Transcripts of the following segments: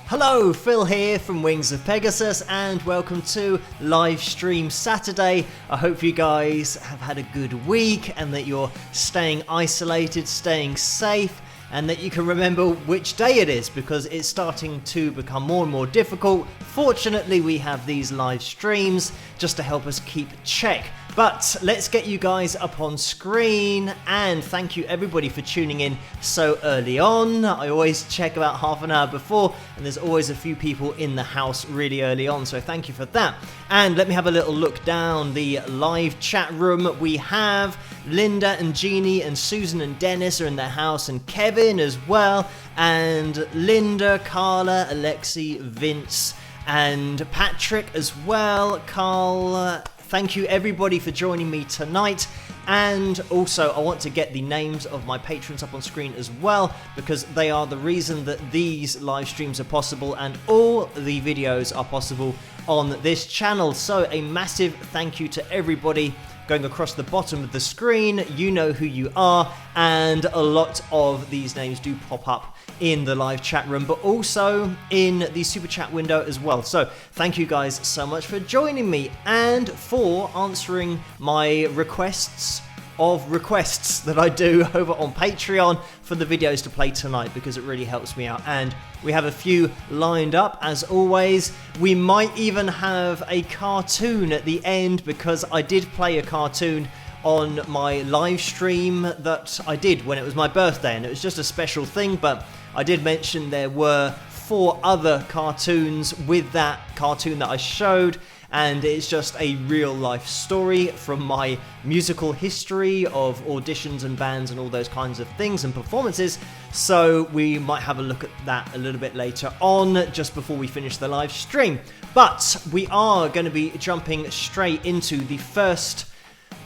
Hello, Phil here from Wings of Pegasus and welcome to Live Stream Saturday. I hope you guys have had a good week and that you're staying isolated, staying safe, and that you can remember which day it is because it's starting to become more and more difficult. Fortunately, we have these live streams just to help us keep check. But let's get you guys up on screen, and thank you everybody for tuning in so early on. I always check about half an hour before, and there's always a few people in the house really early on, so thank you for that. And let me have a little look down the live chat room. We have Linda and Jeannie and Susan and Dennis are in the house, and Kevin as well, and Linda, Carla, Alexi, Vince, and Patrick as well. Carl, thank you everybody for joining me tonight, and also I want to get the names of my patrons up on screen as well because they are the reason that these live streams are possible and all the videos are possible on this channel. So a massive thank you to everybody going across the bottom of the screen. You know who you are, and a lot of these names do pop up in the live chat room, but also in the super chat window as well. So thank you guys so much for joining me and for answering my requests that I do over on Patreon for the videos to play tonight, because it really helps me out. And we have a few lined up as always. We might even have a cartoon at the end, because I did play a cartoon on my live stream that I did when it was my birthday, and it was just a special thing, but I did mention there were 4 other cartoons with that cartoon that I showed, and it's just a real life story from my musical history of auditions and bands and all those kinds of things and performances. So we might have a look at that a little bit later on, just before we finish the live stream. But we are going to be jumping straight into the first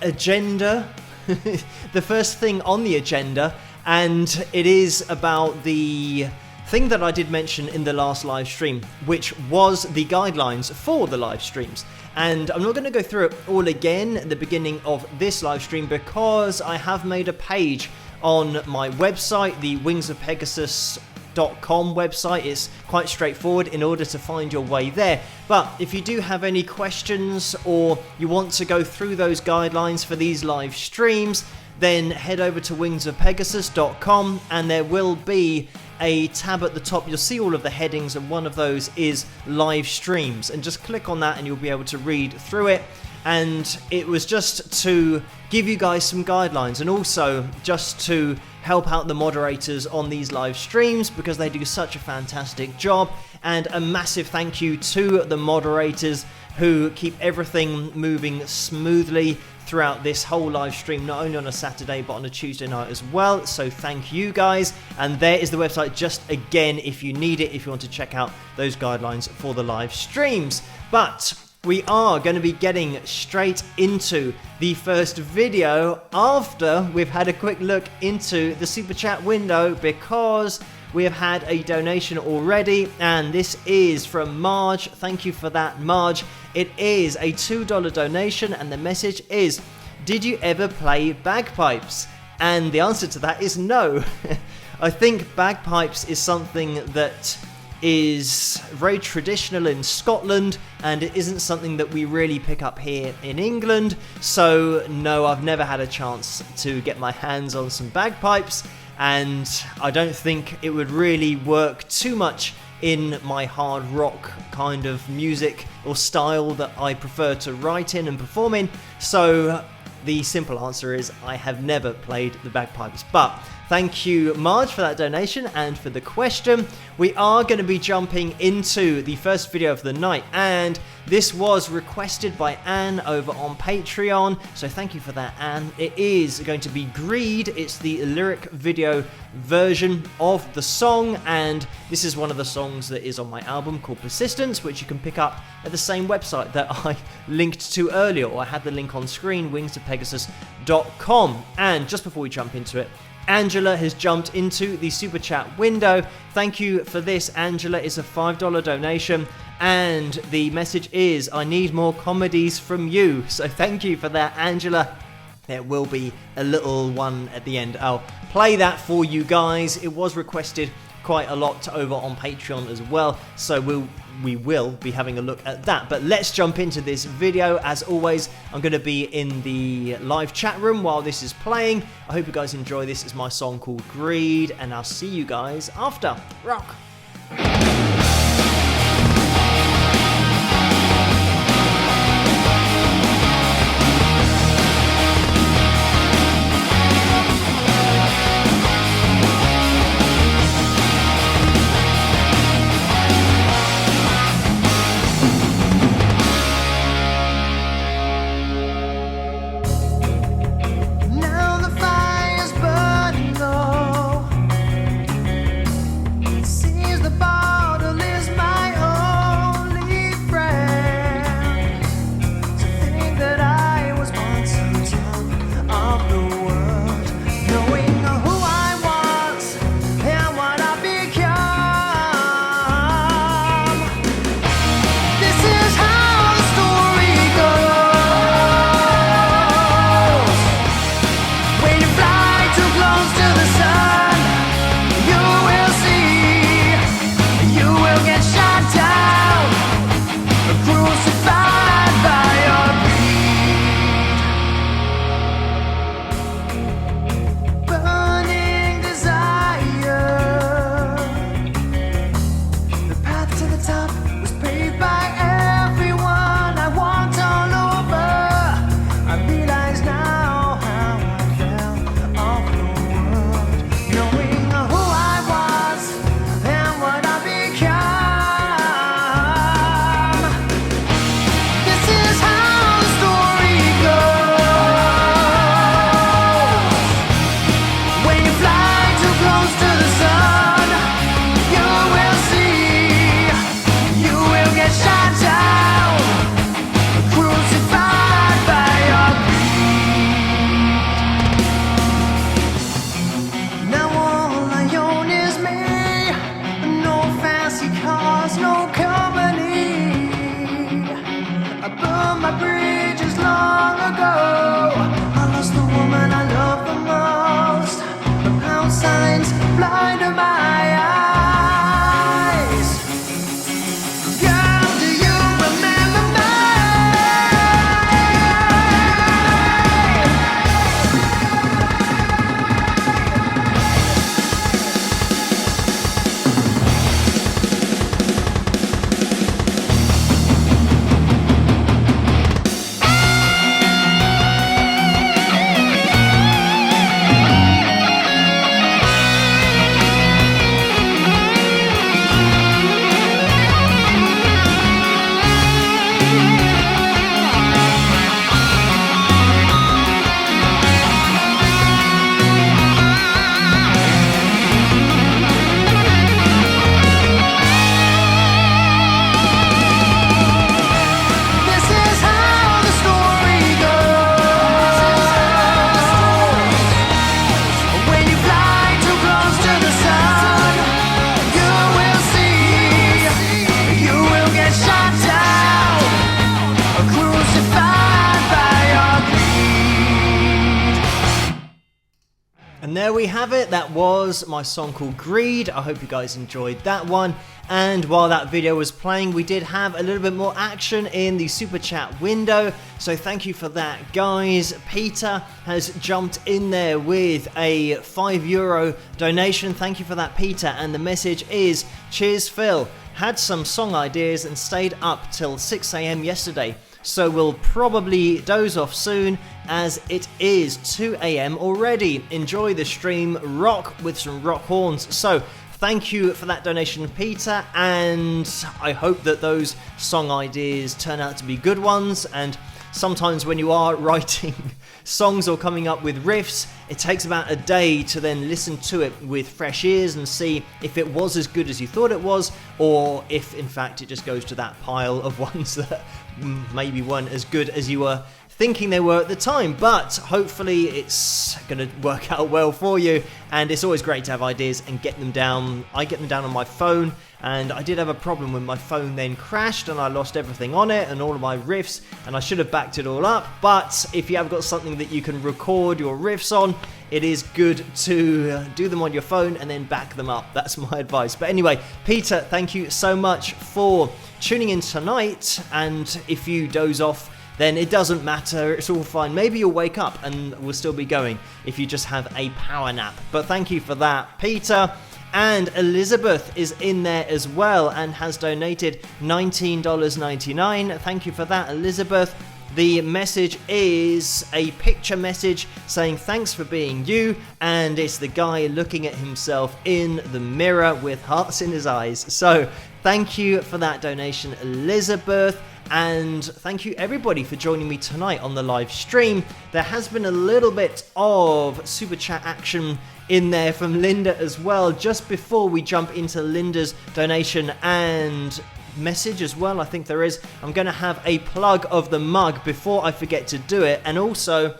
agenda, the first thing on the agenda, and it is about the thing that I did mention in the last live stream, which was the guidelines for the live streams. And I'm not going to go through it all again at the beginning of this live stream, because I have made a page on my website, the wingsofpegasus.com website. It's quite straightforward in order to find your way there. But if you do have any questions or you want to go through those guidelines for these live streams, then head over to wingsofpegasus.com and there will be a tab at the top. You'll see all of the headings, and one of those is live streams, and just click on that and you'll be able to read through it. And it was just to give you guys some guidelines, and also just to help out the moderators on these live streams, because they do such a fantastic job. And a massive thank you to the moderators who keep everything moving smoothly throughout this whole live stream, not only on a Saturday but on a Tuesday night as well. So thank you guys, and there is the website just again if you need it, if you want to check out those guidelines for the live streams. But we are going to be getting straight into the first video after we've had a quick look into the super chat window, because we have had a donation already, and this is from Marge. Thank you for that, Marge. It is a $2 donation, and the message is, did you ever play bagpipes? And the answer to that is no. I think bagpipes is something that is very traditional in Scotland, and it isn't something that we really pick up here in England. So no, I've never had a chance to get my hands on some bagpipes, and I don't think it would really work too much in my hard rock kind of music or style that I prefer to write in and perform in. So the simple answer is I have never played the bagpipes. But thank you, Marge, for that donation and for the question. We are going to be jumping into the first video of the night, and this was requested by Anne over on Patreon, so thank you for that, Anne. It is going to be Greed. It's the lyric video version of the song, and this is one of the songs that is on my album called Persistence, which you can pick up at the same website that I linked to earlier, or I had the link on screen, wingsofpegasus.com. And just before we jump into it, Angela has jumped into the super chat window. Thank you for this, Angela. It's a $5 donation, and the message is, I need more comedies from you. So thank you for that, Angela. There will be a little one at the end. I'll play that for you guys. It was requested quite a lot over on Patreon as well, so we will be having a look at that. But let's jump into this video. As always, I'm going to be in the live chat room while this is playing. I hope you guys enjoy this. It's my song called Greed, and I'll see you guys after. Rock! And there we have it. That was my song called Greed. I hope you guys enjoyed that one. And while that video was playing, we did have a little bit more action in the super chat window. So thank you for that, guys. Peter has jumped in there with a €5 donation. Thank you for that, Peter. And the message is, cheers, Phil. Had some song ideas and stayed up till 6 AM yesterday. So we'll probably doze off soon as it is 2 AM already. Enjoy the stream, rock with some rock horns. So thank you for that donation, Peter, and I hope that those song ideas turn out to be good ones. And sometimes when you are writing songs or coming up with riffs, it takes about a day to then listen to it with fresh ears and see if it was as good as you thought it was, or if in fact it just goes to that pile of ones that maybe weren't as good as you were thinking they were at the time. But hopefully it's going to work out well for you, and it's always great to have ideas and get them down. I get them down on my phone, and I did have a problem when my phone then crashed and I lost everything on it and all of my riffs, and I should have backed it all up. But if you have got something that you can record your riffs on, it is good to do them on your phone and then back them up. That's my advice. But anyway, Peter, thank you so much for tuning in tonight. And if you doze off, then it doesn't matter, it's all fine. Maybe you'll wake up and we'll still be going if you just have a power nap. But thank you for that, Peter. And Elizabeth is in there as well and has donated $19.99. Thank you for that, Elizabeth. The message is a picture message saying thanks for being you, and it's the guy looking at himself in the mirror with hearts in his eyes. So thank you for that donation, Elizabeth. And thank you everybody for joining me tonight on the live stream. There has been a little bit of super chat action in there from Linda as well. Just before we jump into Linda's donation and message as well, I think there is, I'm going to have a plug of the mug before I forget to do it, and also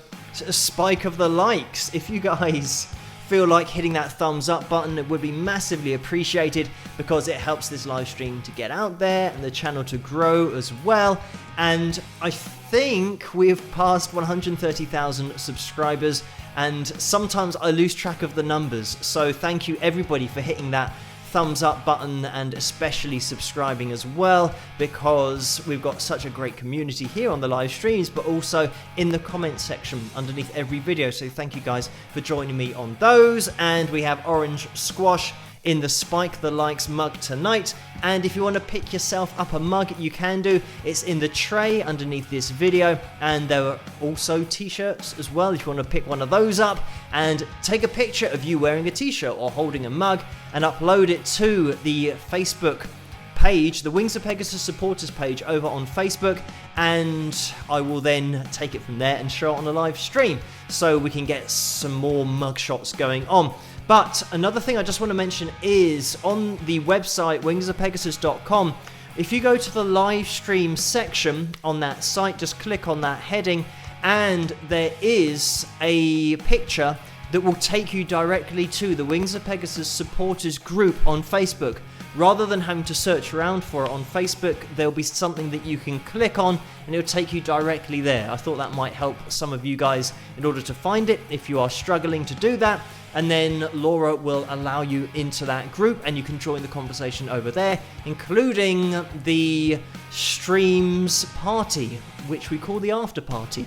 a spike of the likes. If you guys feel like hitting that thumbs up button, it would be massively appreciated because it helps this live stream to get out there and the channel to grow as well. And I think we've passed 130,000 subscribers, and sometimes I lose track of the numbers, so thank you everybody for hitting that thumbs up button and especially subscribing as well, because we've got such a great community here on the live streams, but also in the comment section underneath every video. So thank you guys for joining me on those. And we have Orange Squash in the Spike the Likes mug tonight, and if you want to pick yourself up a mug, you can do. It's in the tray underneath this video, and there are also t-shirts as well if you want to pick one of those up and take a picture of you wearing a t-shirt or holding a mug and upload it to the Facebook page, the Wings of Pegasus supporters page over on Facebook, and I will then take it from there and show it on a live stream so we can get some more mug shots going on. But another thing I just want to mention is on the website wingsofpegasus.com, if you go to the live stream section on that site, just click on that heading and there is a picture that will take you directly to the Wings of Pegasus supporters group on Facebook. Rather than having to search around for it on Facebook, there'll be something that you can click on and it'll take you directly there. I thought that might help some of you guys in order to find it if you are struggling to do that. And then Laura will allow you into that group and you can join the conversation over there, including the streams party, which we call the after party.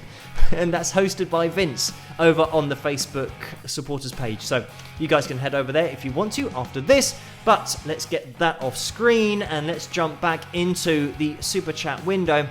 And that's hosted by Vince over on the Facebook supporters page. So you guys can head over there if you want to after this. But let's get that off screen and let's jump back into the super chat window,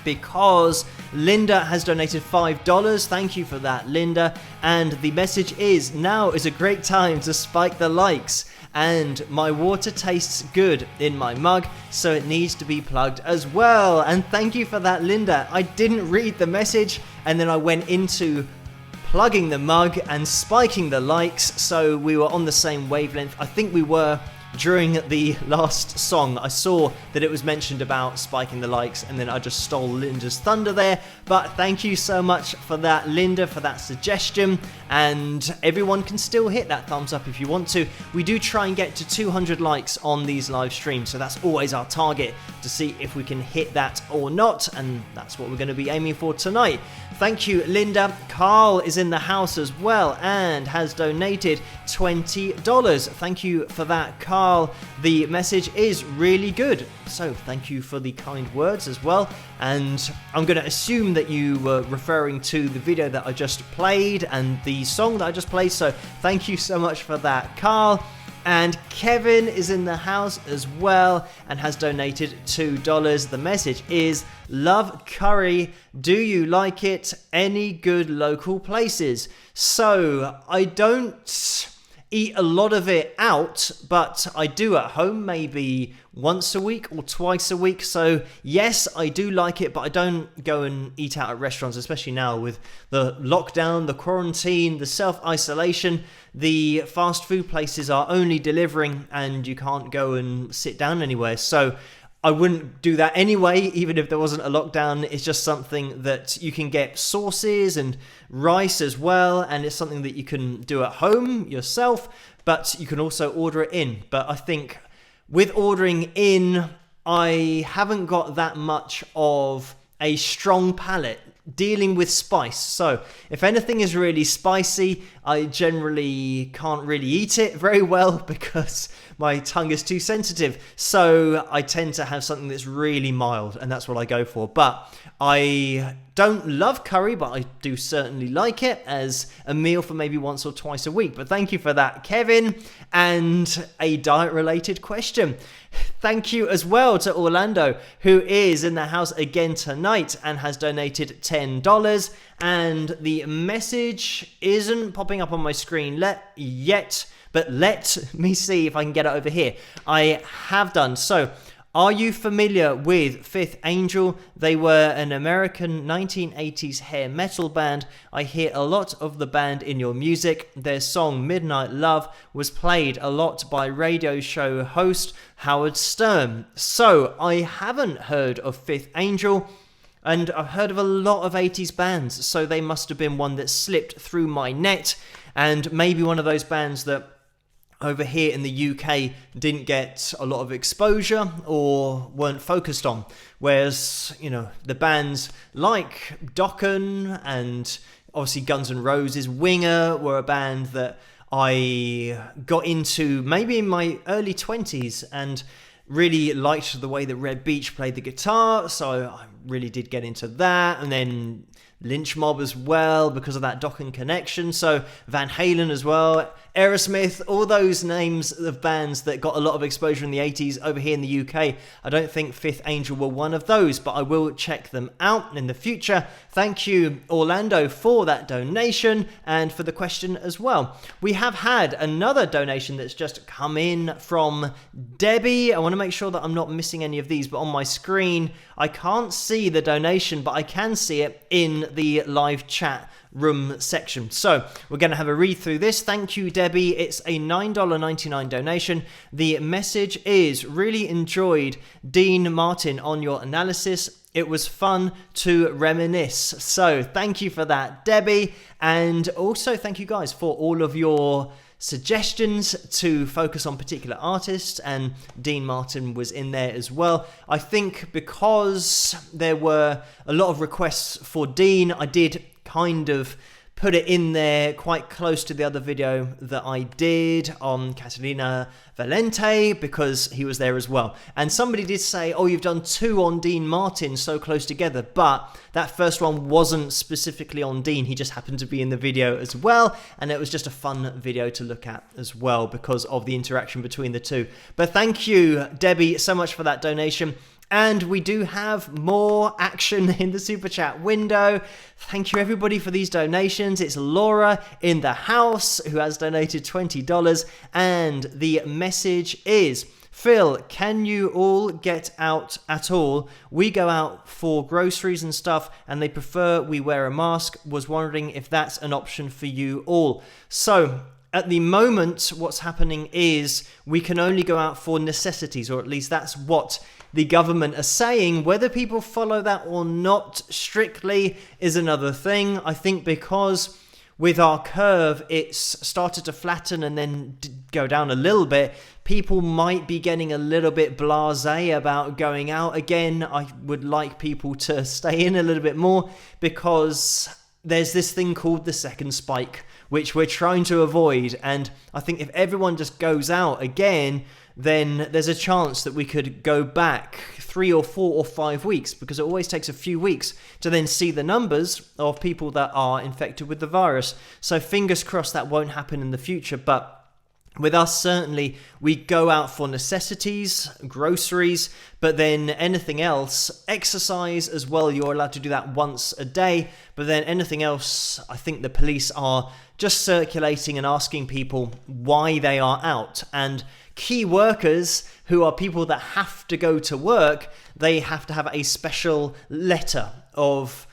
because Linda has donated $5. Thank you for that, Linda. And the message is, now is a great time to spike the likes. And my water tastes good in my mug, so it needs to be plugged as well. And thank you for that, Linda. I didn't read the message, and then I went into plugging the mug and spiking the likes, so we were on the same wavelength. I think we were during the last song. I saw that it was mentioned about spiking the likes, and then I just stole Linda's thunder there. But thank you so much for that, Linda, for that suggestion. And everyone can still hit that thumbs up if you want to. We do try and get to 200 likes on these live streams, so that's always our target, to see if we can hit that or not, and that's what we're going to be aiming for tonight. Thank you, Linda. Carl is in the house as well and has donated $20. Thank you for that, Carl. The message is really good, so thank you for the kind words as well. And I'm going to assume that you were referring to the video that I just played and the song that I just played, so thank you so much for that, Carl. And Kevin is in the house as well and has donated $2. The message is, love curry. Do you like it? Any good local places? So I don't eat a lot of it out, but I do at home maybe once a week or twice a week. So yes, I do like it, but I don't go and eat out at restaurants, especially now with the lockdown, the quarantine, the self-isolation. The fast food places are only delivering and you can't go and sit down anywhere. So I wouldn't do that anyway, even if there wasn't a lockdown. It's just something that you can get sauces and rice as well, and it's something that you can do at home yourself, but you can also order it in. But I think with ordering in, I haven't got that much of a strong palate dealing with spice. So if anything is really spicy, I generally can't really eat it very well because my tongue is too sensitive. So I tend to have something that's really mild, and that's what I go for. But I don't love curry, but I do certainly like it as a meal for maybe once or twice a week. But thank you for that, Kevin. And a diet-related question. Thank you as well to Orlando, who is in the house again tonight and has donated $10. And the message isn't popping up on my screen yet, but let me see if I can get it over here. I have done. So, are you familiar with Fifth Angel? They were an American 1980s hair metal band. I hear a lot of the band in your music. Their song Midnight Love was played a lot by radio show host Howard Stern. So I haven't heard of Fifth Angel, and I've heard of a lot of 80s bands, so they must have been one that slipped through my net, and maybe one of those bands that over here in the UK didn't get a lot of exposure or weren't focused on. Whereas, you know, the bands like Dokken and obviously Guns N' Roses, Winger were a band that I got into maybe in my early 20s and really liked the way that Red Beach played the guitar, so I really did get into that. And then Lynch Mob as well, because of that Dokken connection. So Van Halen as well, Aerosmith, all those names of bands that got a lot of exposure in the 80s over here in the UK. I don't think Fifth Angel were one of those, but I will check them out in the future. Thank you, Orlando, for that donation and for the question as well. We have had another donation that's just come in from Debbie. I want to make sure that I'm not missing any of these, but on my screen, I can't see the donation, but I can see it in the live chat room section. So we're going to have a read through this. Thank you, Debbie. It's a $9.99 donation. The message is, really enjoyed Dean Martin on your analysis. It was fun to reminisce. So thank you for that, Debbie. And also thank you guys for all of your suggestions to focus on particular artists, and Dean Martin was in there as well. I think because there were a lot of requests for Dean, I did kind of put it in there quite close to the other video that I did on Catalina Valente, because he was there as well. And somebody did say, oh, you've done two on Dean Martin so close together, but that first one wasn't specifically on Dean. He just happened to be in the video as well, and it was just a fun video to look at as well because of the interaction between the two. But thank you, Debbie, so much for that donation. And we do have more action in the super chat window. Thank you everybody for these donations. It's Laura in the house who has donated $20, and the message is, Phil, can you all get out at all? We go out for groceries and stuff and they prefer we wear a mask. Was wondering if that's an option for you all. So at the moment, what's happening is we can only go out for necessities, or at least that's what the government are saying. Whether people follow that or not strictly is another thing. I think because with our curve, it's started to flatten and then go down a little bit, people might be getting a little bit blasé about going out again. I would like people to stay in a little bit more because there's this thing called the second spike, which we're trying to avoid. And I think if everyone just goes out again, then there's a chance that we could go back 3 or 4 or 5 weeks, because it always takes a few weeks to then see the numbers of people that are infected with the virus. So fingers crossed that won't happen in the future. But with us, certainly, we go out for necessities, groceries, but then anything else, exercise as well, you're allowed to do that once a day. But then anything else, I think the police are just circulating and asking people why they are out. And key workers, who are people that have to go to work, they have to have a special letter of,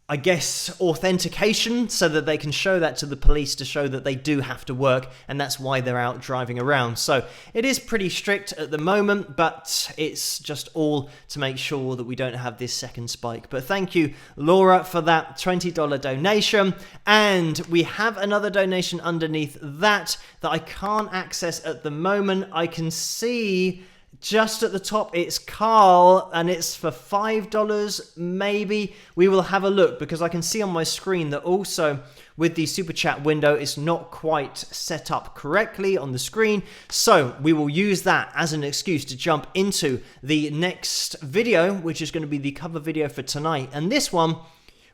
I guess, authentication so that they can show that to the police to show that they do have to work, and that's why they're out driving around. So it is pretty strict at the moment, but it's just all to make sure that we don't have this second spike. But thank you, Laura, for that $20 donation. And we have another donation underneath that I can't access at the moment. I can see just at the top, it's Carl, and it's for $5, maybe. We will have a look, because I can see on my screen that also with the super chat window, it's not quite set up correctly on the screen. So we will use that as an excuse to jump into the next video, which is going to be the cover video for tonight. And this one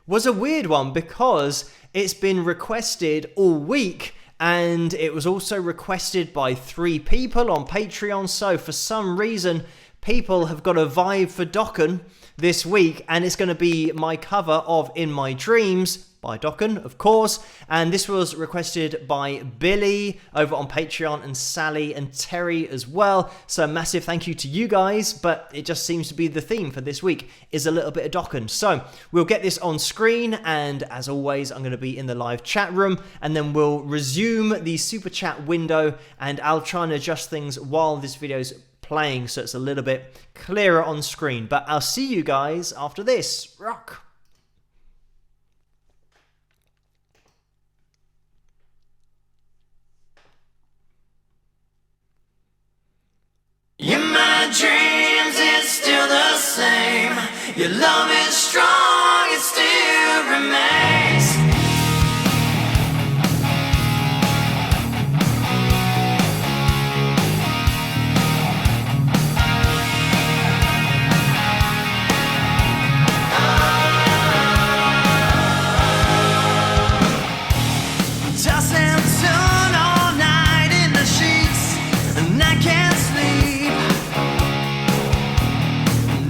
was a weird one because it's been requested all week, and it was also requested by 3 people on Patreon. So for some reason, people have got a vibe for Dokken this week, and it's going to be my cover of In My Dreams by Dokken, of course. And this was requested by Billy over on Patreon, and Sally and Terry as well. So a massive thank you to you guys, but it just seems to be the theme for this week is a little bit of Dokken. So we'll get this on screen, and as always, I'm going to be in the live chat room, and then we'll resume the super chat window, and I'll try and adjust things while this video's playing so it's a little bit clearer on screen. But I'll see you guys after this. Rock! In my dreams it's still the same. Your love is strong, it still remains. Toss and turn all night in the sheets, and I can't sleep.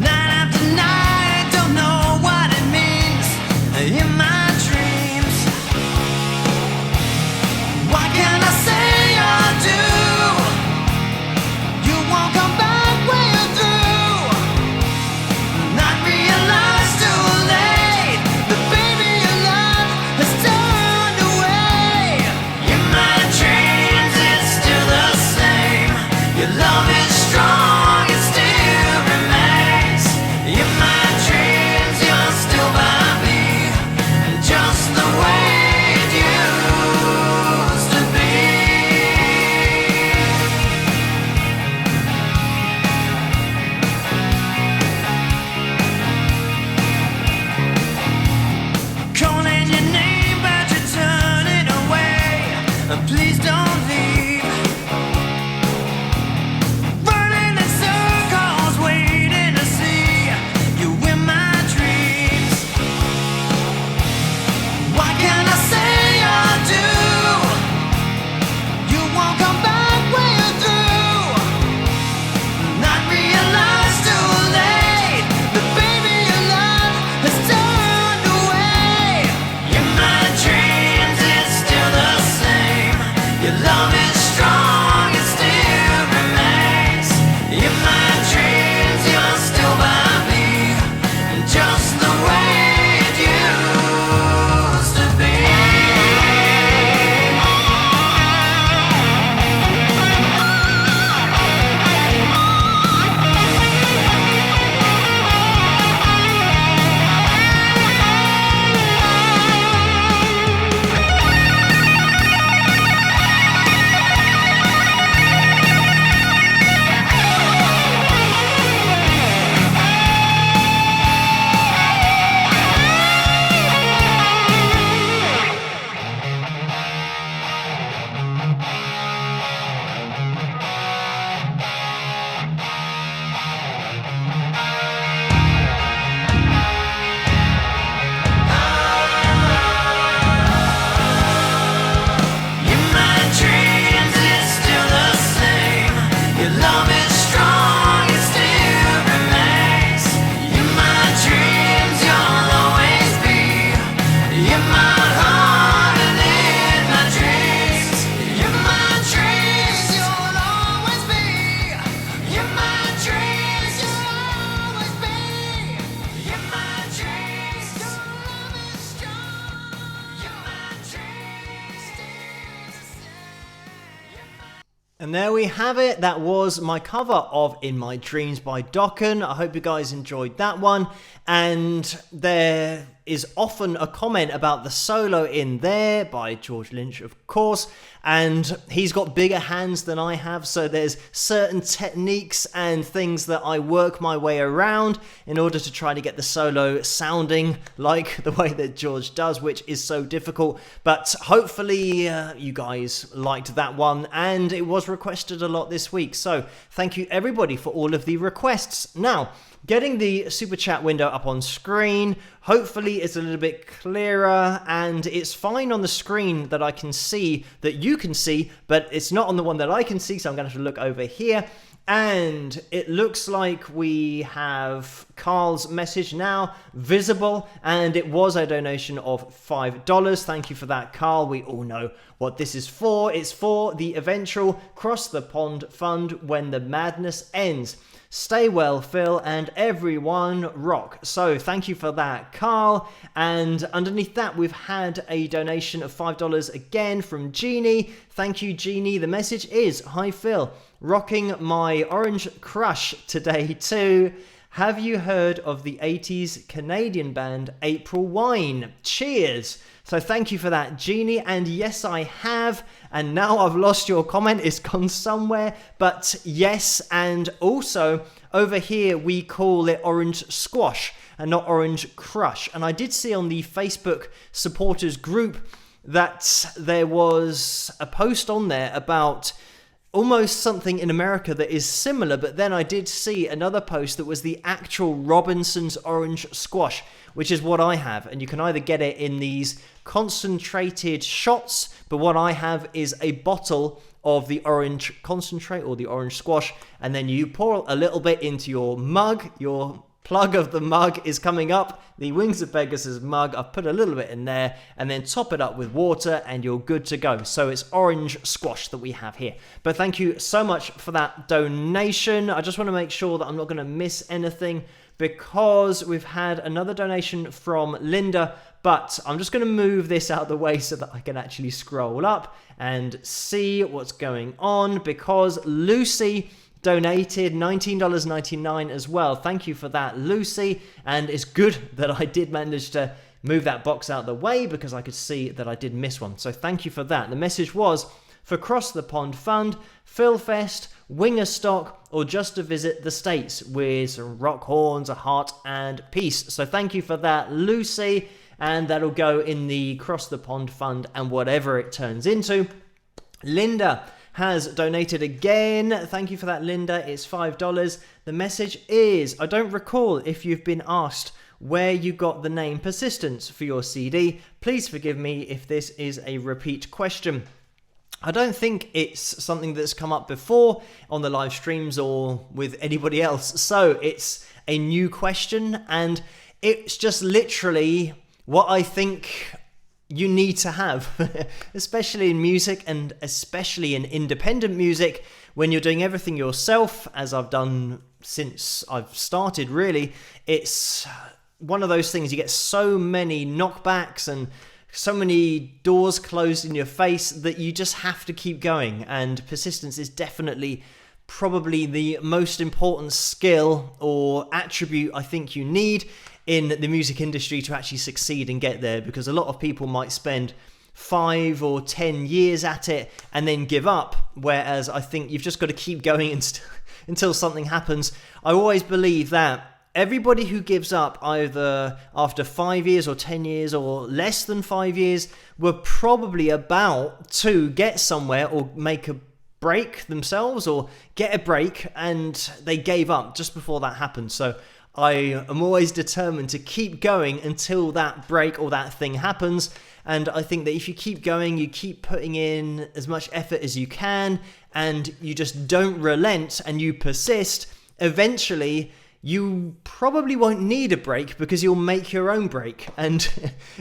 Night after night, don't know what it means in my dreams. What can I say or do? You won't come back when you're through. Not realize too late that baby your love has turned away. In my dreams it's still the same. Your love is strong, it still remains. In my dreams you're still by me, just the way it used to be. Calling your name but you're turning away. Please don't leave. Running in circles, waiting to see you in my dreams. What can I say or do? You won't come back when you're through. Not realize too late that baby your love has turned away. In my dreams it's still the same. Your love is strong, it still remains. In my dreams you're still by me, just the way it used to be. In my dreams it's still the same. Your love is strong, it still remains. In my dreams you'll always be. In my heart and in my dreams. In my dreams you'll always be. In my dreams you'll always be. In my dreams your love is strong. In my dreams still the same. And there we have it. That was my cover of In My Dreams by Dokken. I hope you guys enjoyed that one. And there is often a comment about the solo in there by George Lynch, of course, and he's got bigger hands than I have, so there's certain techniques and things that I work my way around in order to try to get the solo sounding like the way that George does, which is so difficult. But hopefully you guys liked that one, and it was requested a lot this week, so thank you everybody for all of the requests. Now, getting the super chat window up on screen, hopefully it's a little bit clearer, and it's fine on the screen that I can see, that you can see, but it's not on the one that I can see, so I'm going to have to look over here. And it looks like we have Carl's message now visible, and it was a donation of $5. Thank you for that, Carl. We all know what this is for. It's for the eventual Cross the Pond Fund when the madness ends. Stay well, Phil, and everyone rock. So thank you for that, Carl. And underneath that, we've had a donation of $5 again from Jeannie. Thank you, Jeannie. The message is, hi, Phil. Rocking my orange crush today too. Have you heard of the 80s Canadian band April Wine? Cheers. So thank you for that, Jeannie. And yes, I have. And now I've lost your comment. It's gone somewhere. But yes, and also over here we call it orange squash and not orange crush. And I did see on the Facebook supporters group that there was a post on there about almost something in America that is similar, but then I did see another post that was the actual Robinson's orange squash, which is what I have, and you can either get it in these concentrated shots, but what I have is a bottle of the orange concentrate or the orange squash, and then you pour a little bit into your mug. Your plug of the mug is coming up, the Wings of Pegasus mug. I've put a little bit in there, and then top it up with water and you're good to go. So it's orange squash that we have here. But thank you so much for that donation. I just want to make sure that I'm not going to miss anything, because we've had another donation from Linda, but I'm just going to move this out of the way so that I can actually scroll up and see what's going on, because Lucy donated $19.99 as well. Thank you for that, Lucy. And it's good that I did manage to move that box out of the way, because I could see that I did miss one. So thank you for that. The message was for Cross the Pond Fund, Philfest, Winger Stock, or just to visit the States with some rock horns, a heart, and peace. So thank you for that, Lucy. And that'll go in the Cross the Pond Fund and whatever it turns into. Linda has donated again. Thank you for that, Linda. It's $5. The message is, I don't recall if you've been asked where you got the name Persistence for your CD. Please forgive me if this is a repeat question. I don't think it's something that's come up before on the live streams or with anybody else. So it's a new question, and it's just literally what I think you need to have, especially in music and especially in independent music, when you're doing everything yourself, as I've done since I've started, really. It's one of those things, you get so many knockbacks and so many doors closed in your face that you just have to keep going, and persistence is definitely probably the most important skill or attribute I think you need in the music industry to actually succeed and get there, because a lot of people might spend 5 or 10 years at it and then give up, whereas I think you've just got to keep going until something happens. I always believe that everybody who gives up either after 5 years or 10 years or less than 5 years were probably about to get somewhere or make a break themselves or get a break, and they gave up just before that happened. So I am always determined to keep going until that break or that thing happens. And I think that if you keep going, you keep putting in as much effort as you can, and you just don't relent and you persist, eventually you probably won't need a break, because you'll make your own break. And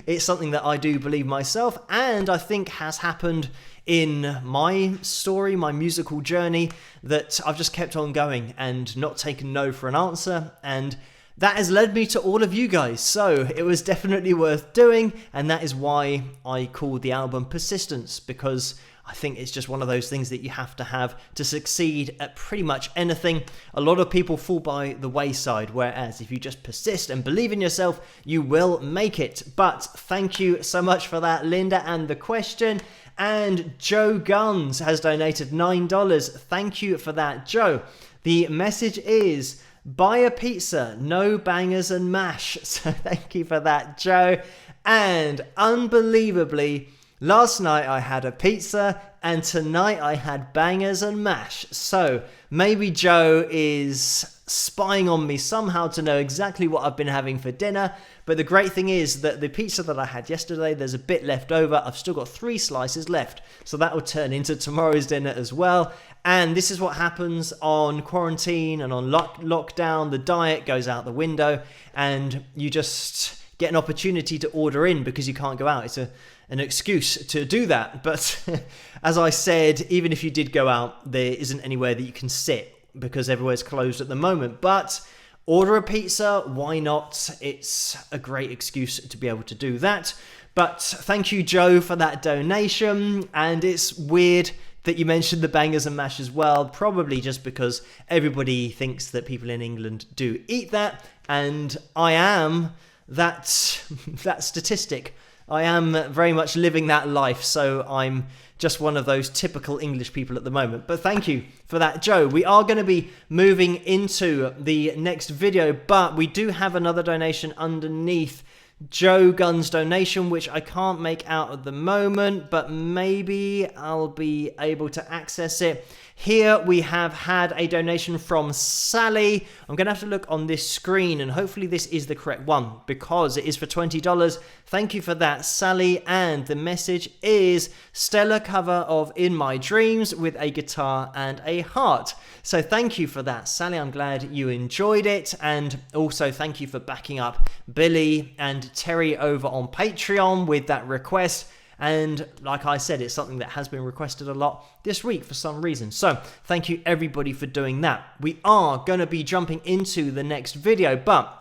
it's something that I do believe myself, and I think has happened in my story, my musical journey, that I've just kept on going and not taken no for an answer, and that has led me to all of you guys. So it was definitely worth doing, and that is why I called the album Persistence, because I think it's just one of those things that you have to succeed at pretty much anything. A lot of people fall by the wayside, whereas if you just persist and believe in yourself, you will make it. But thank you so much for that, Linda, and the question. And Joe Guns has donated $9. Thank you for that, Joe. The message is, buy a pizza, no bangers and mash. So thank you for that, Joe. And unbelievably, last night I had a pizza and tonight I had bangers and mash. So maybe Joe is spying on me somehow to know exactly what I've been having for dinner. But the great thing is that the pizza that I had yesterday, there's a bit left over. I've still got 3 slices left. So that will turn into tomorrow's dinner as well. And this is what happens on quarantine and on lockdown. The diet goes out the window and you just get an opportunity to order in because you can't go out. It's an excuse to do that. But as I said, even if you did go out, there isn't anywhere that you can sit because everywhere's closed at the moment. But order a pizza, why not? It's a great excuse to be able to do that. But thank you, Joe, for that donation. And it's weird that you mentioned the bangers and mash as well, probably just because everybody thinks that people in England do eat that. And I am that statistic. I am very much living that life, so I'm just one of those typical English people at the moment. But thank you for that, Joe. We are going to be moving into the next video, but we do have another donation underneath Joe Gunn's donation, which I can't make out at the moment, but maybe I'll be able to access it. Here we have had a donation from Sally. I'm going to have to look on this screen and hopefully this is the correct one because it is for $20. Thank you for that, Sally. And the message is stellar cover of In My Dreams with a guitar and a heart. So thank you for that, Sally. I'm glad you enjoyed it. And also thank you for backing up Billy and Terry over on Patreon with that request. And like I said, it's something that has been requested a lot this week for some reason. So thank you everybody for doing that. We are going to be jumping into the next video, but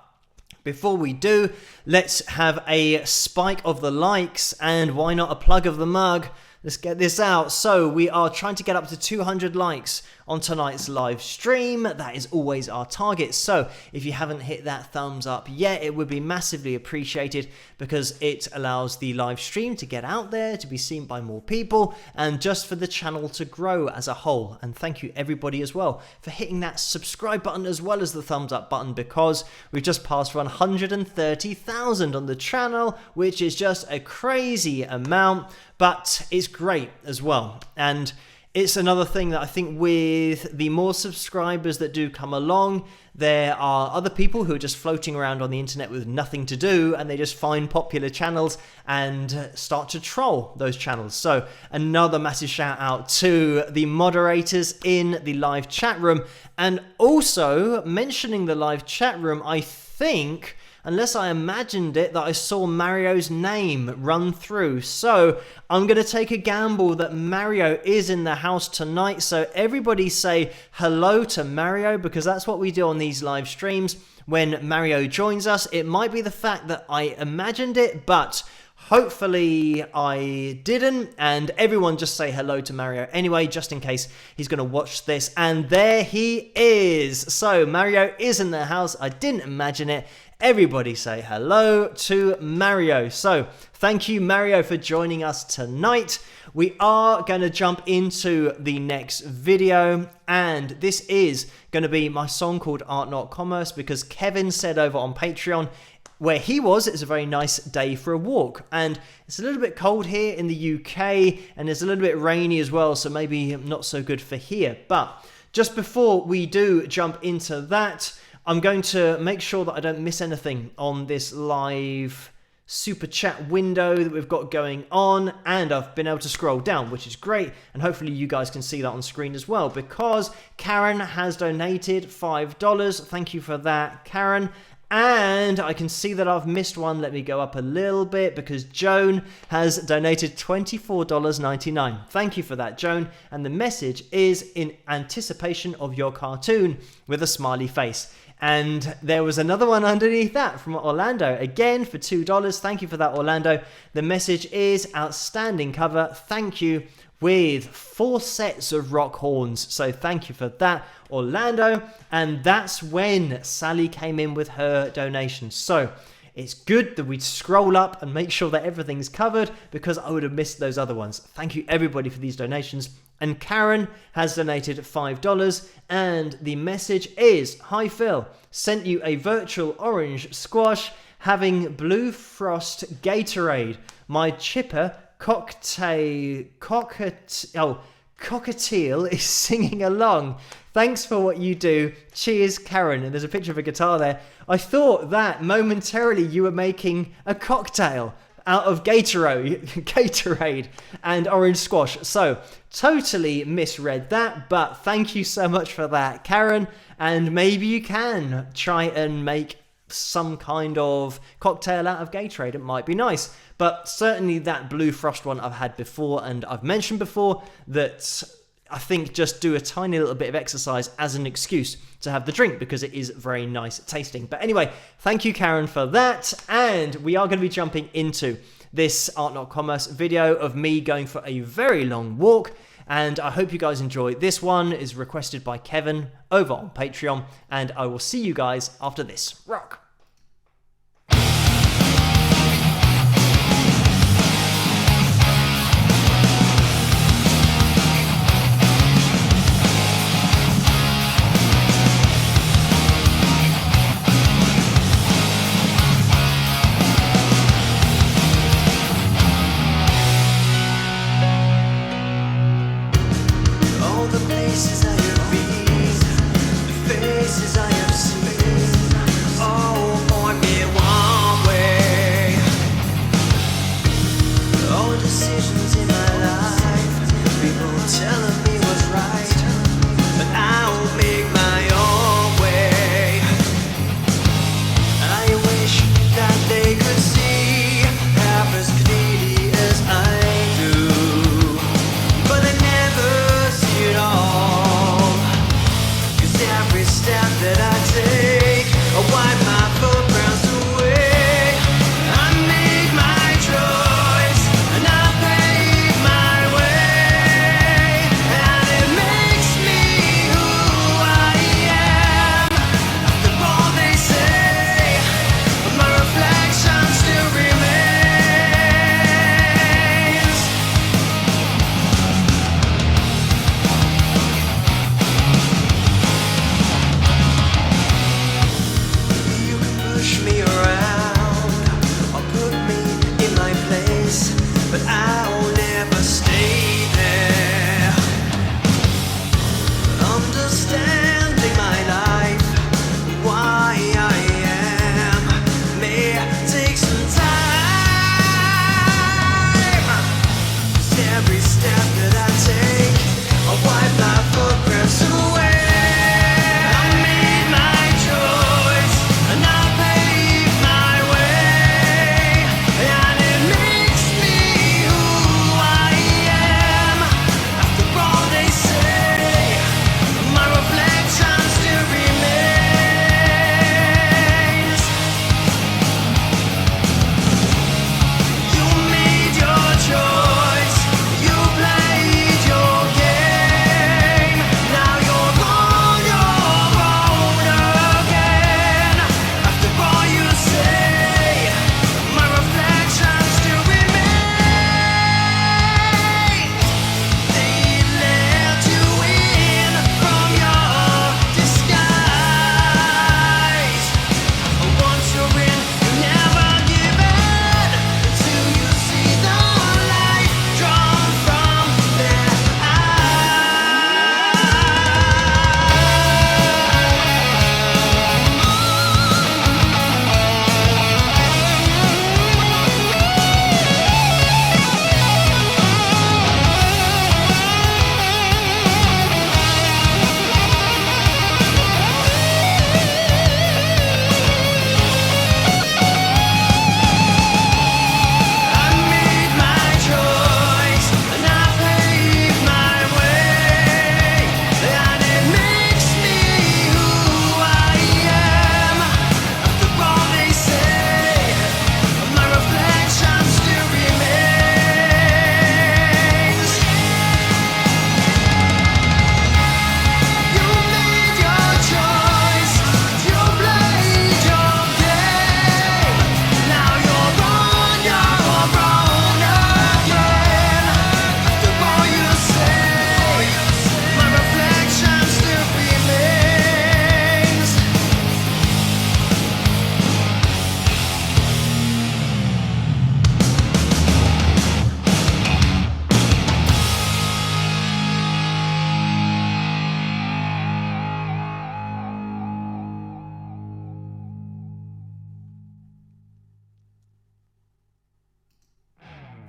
before we do, let's have a spike of the likes and why not a plug of the mug. Let's get this out. So we are trying to get up to 200 likes on tonight's live stream. That is always our target. So if you haven't hit that thumbs up yet, it would be massively appreciated because it allows the live stream to get out there, to be seen by more people, and just for the channel to grow as a whole. And thank you everybody as well for hitting that subscribe button as well as the thumbs up button, because we've just passed 130,000 on the channel, which is just a crazy amount, but it's great as well. And it's another thing that I think with the more subscribers that do come along, there are other people who are just floating around on the internet with nothing to do, and they just find popular channels and start to troll those channels. So another massive shout out to the moderators in the live chat room. And also mentioning the live chat room, I think, unless I imagined it, that I saw Mario's name run through. So I'm going to take a gamble that Mario is in the house tonight. So everybody say hello to Mario, because that's what we do on these live streams. When Mario joins us, it might be the fact that I imagined it, but hopefully I didn't. And everyone just say hello to Mario anyway, just in case he's going to watch this. And there he is. So Mario is in the house. I didn't imagine it. Everybody say hello to Mario. So thank you, Mario, for joining us tonight. We are going to jump into the next video, and this is going to be my song called Art Not Commerce, because Kevin said over on Patreon where he was, it's a very nice day for a walk, and it's a little bit cold here in the UK, and it's a little bit rainy as well, so maybe not so good for here. But just before we do jump into that, I'm going to make sure that I don't miss anything on this live super chat window that we've got going on, and I've been able to scroll down, which is great, and hopefully you guys can see that on screen as well, because Karen has donated $5. Thank you for that, Karen. And I can see that I've missed one. Let me go up a little bit, because Joan has donated $24.99. Thank you for that, Joan. And the message is in anticipation of your cartoon with a smiley face. And there was another one underneath that from Orlando, again for $2. Thank you for that, Orlando. The message is outstanding cover. Thank you. with 4 sets of rock horns. So thank you for that, Orlando. And that's when Sally came in with her donation. So it's good that we scroll up and make sure that everything's covered, because I would have missed those other ones. Thank you everybody for these donations. And Karen has donated $5, and the message is, "Hi Phil, sent you a virtual orange squash having blue frost Gatorade. My chipper cockatiel is singing along. Thanks for what you do. Cheers, Karen." And there's a picture of a guitar there. I thought that momentarily you were making a cocktail out of Gatorade and orange squash. So totally misread that, but thank you so much for that, Karen. And maybe you can try and make some kind of cocktail out of Gatorade. It might be nice. But certainly that Blue Frost one I've had before, and I've mentioned before that I think just do a tiny little bit of exercise as an excuse to have the drink, because it is very nice tasting. But anyway, thank you, Karen, for that. And we are going to be jumping into this Art Not Commerce video of me going for a very long walk. And I hope you guys enjoy. This one is requested by Kevin over on Patreon. And I will see you guys after this. Rock!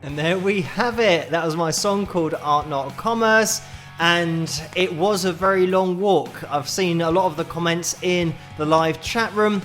And there we have it. That was my song called Art Not Commerce. And it was a very long walk. I've seen a lot of the comments in the live chat room.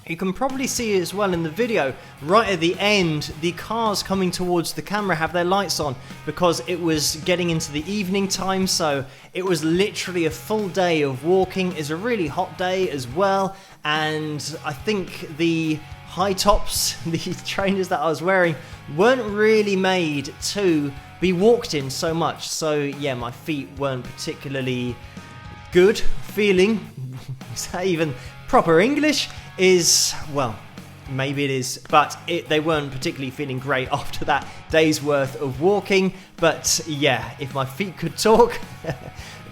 You can probably see it as well in the video. Right at the end, the cars coming towards the camera have their lights on because it was getting into the evening time. So it was literally a full day of walking. It's a really hot day as well. And I think the high tops, the trainers that I was wearing, weren't really made to be walked in so much. So yeah, my feet weren't particularly good feeling. Is that even proper English? Is, well, maybe it is, but they weren't particularly feeling great after that day's worth of walking. But yeah, if my feet could talk,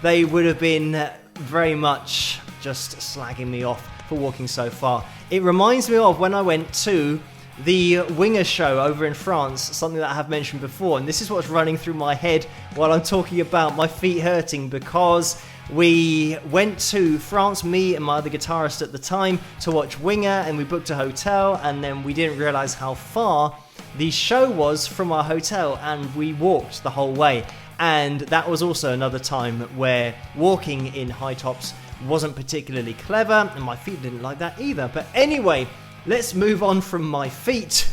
they would have been very much just slagging me off for walking so far. It reminds me of when I went to the Winger show over in France, something that I have mentioned before, and this is what's running through my head while I'm talking about my feet hurting, because we went to France, me and my other guitarist at the time, to watch Winger, and we booked a hotel, and then we didn't realise how far the show was from our hotel, and we walked the whole way. And that was also another time where walking in high tops wasn't particularly clever, and my feet didn't like that either. But anyway, let's move on from my feet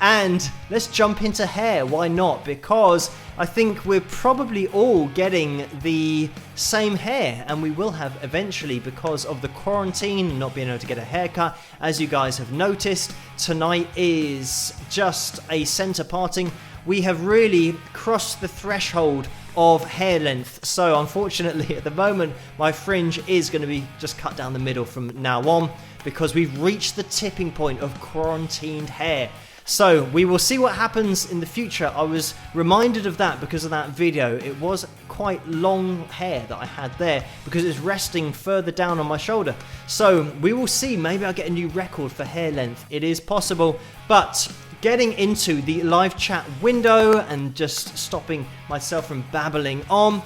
and let's jump into hair. Why not? Because I think we're probably all getting the same hair, and we will have eventually because of the quarantine and not being able to get a haircut. As you guys have noticed, tonight is just a centre parting. We have really crossed the threshold of hair length. So unfortunately at the moment my fringe is going to be just cut down the middle from now on, because we've reached the tipping point of quarantined hair. So we will see what happens in the future. I was reminded of that because of that video. It was quite long hair that I had there because it's resting further down on my shoulder. So we will see. Maybe I'll get a new record for hair length. It is possible. But getting into the live chat window and just stopping myself from babbling on,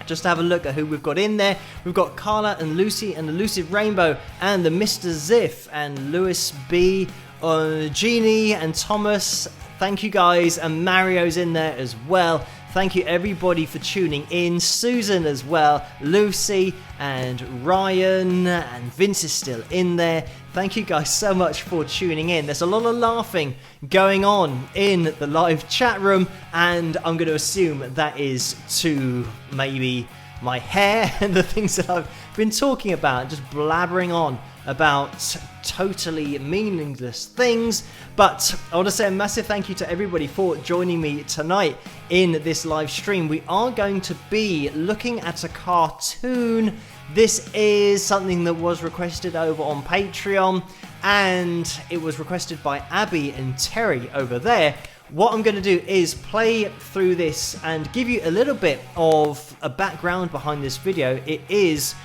just to have a look at who we've got in there. We've got Carla and Lucy and the Lucid Rainbow and the Mr. Ziff and Lewis B, Jeannie and Thomas. Thank you guys, and Mario's in there as well. Thank you everybody for tuning in. Susan as well, Lucy and Ryan, and Vince is still in there. Thank you guys so much for tuning in. There's a lot of laughing going on in the live chat room, and I'm going to assume that is to maybe my hair and the things that I've been talking about, just blabbering on about totally meaningless things. But I want to say a massive thank you to everybody for joining me tonight in this live stream. We are going to be looking at a cartoon. This is something that was requested over on Patreon, and it was requested by Abby and Terry over there. What I'm going to do is play through this and give you a little bit of a background behind this video. It is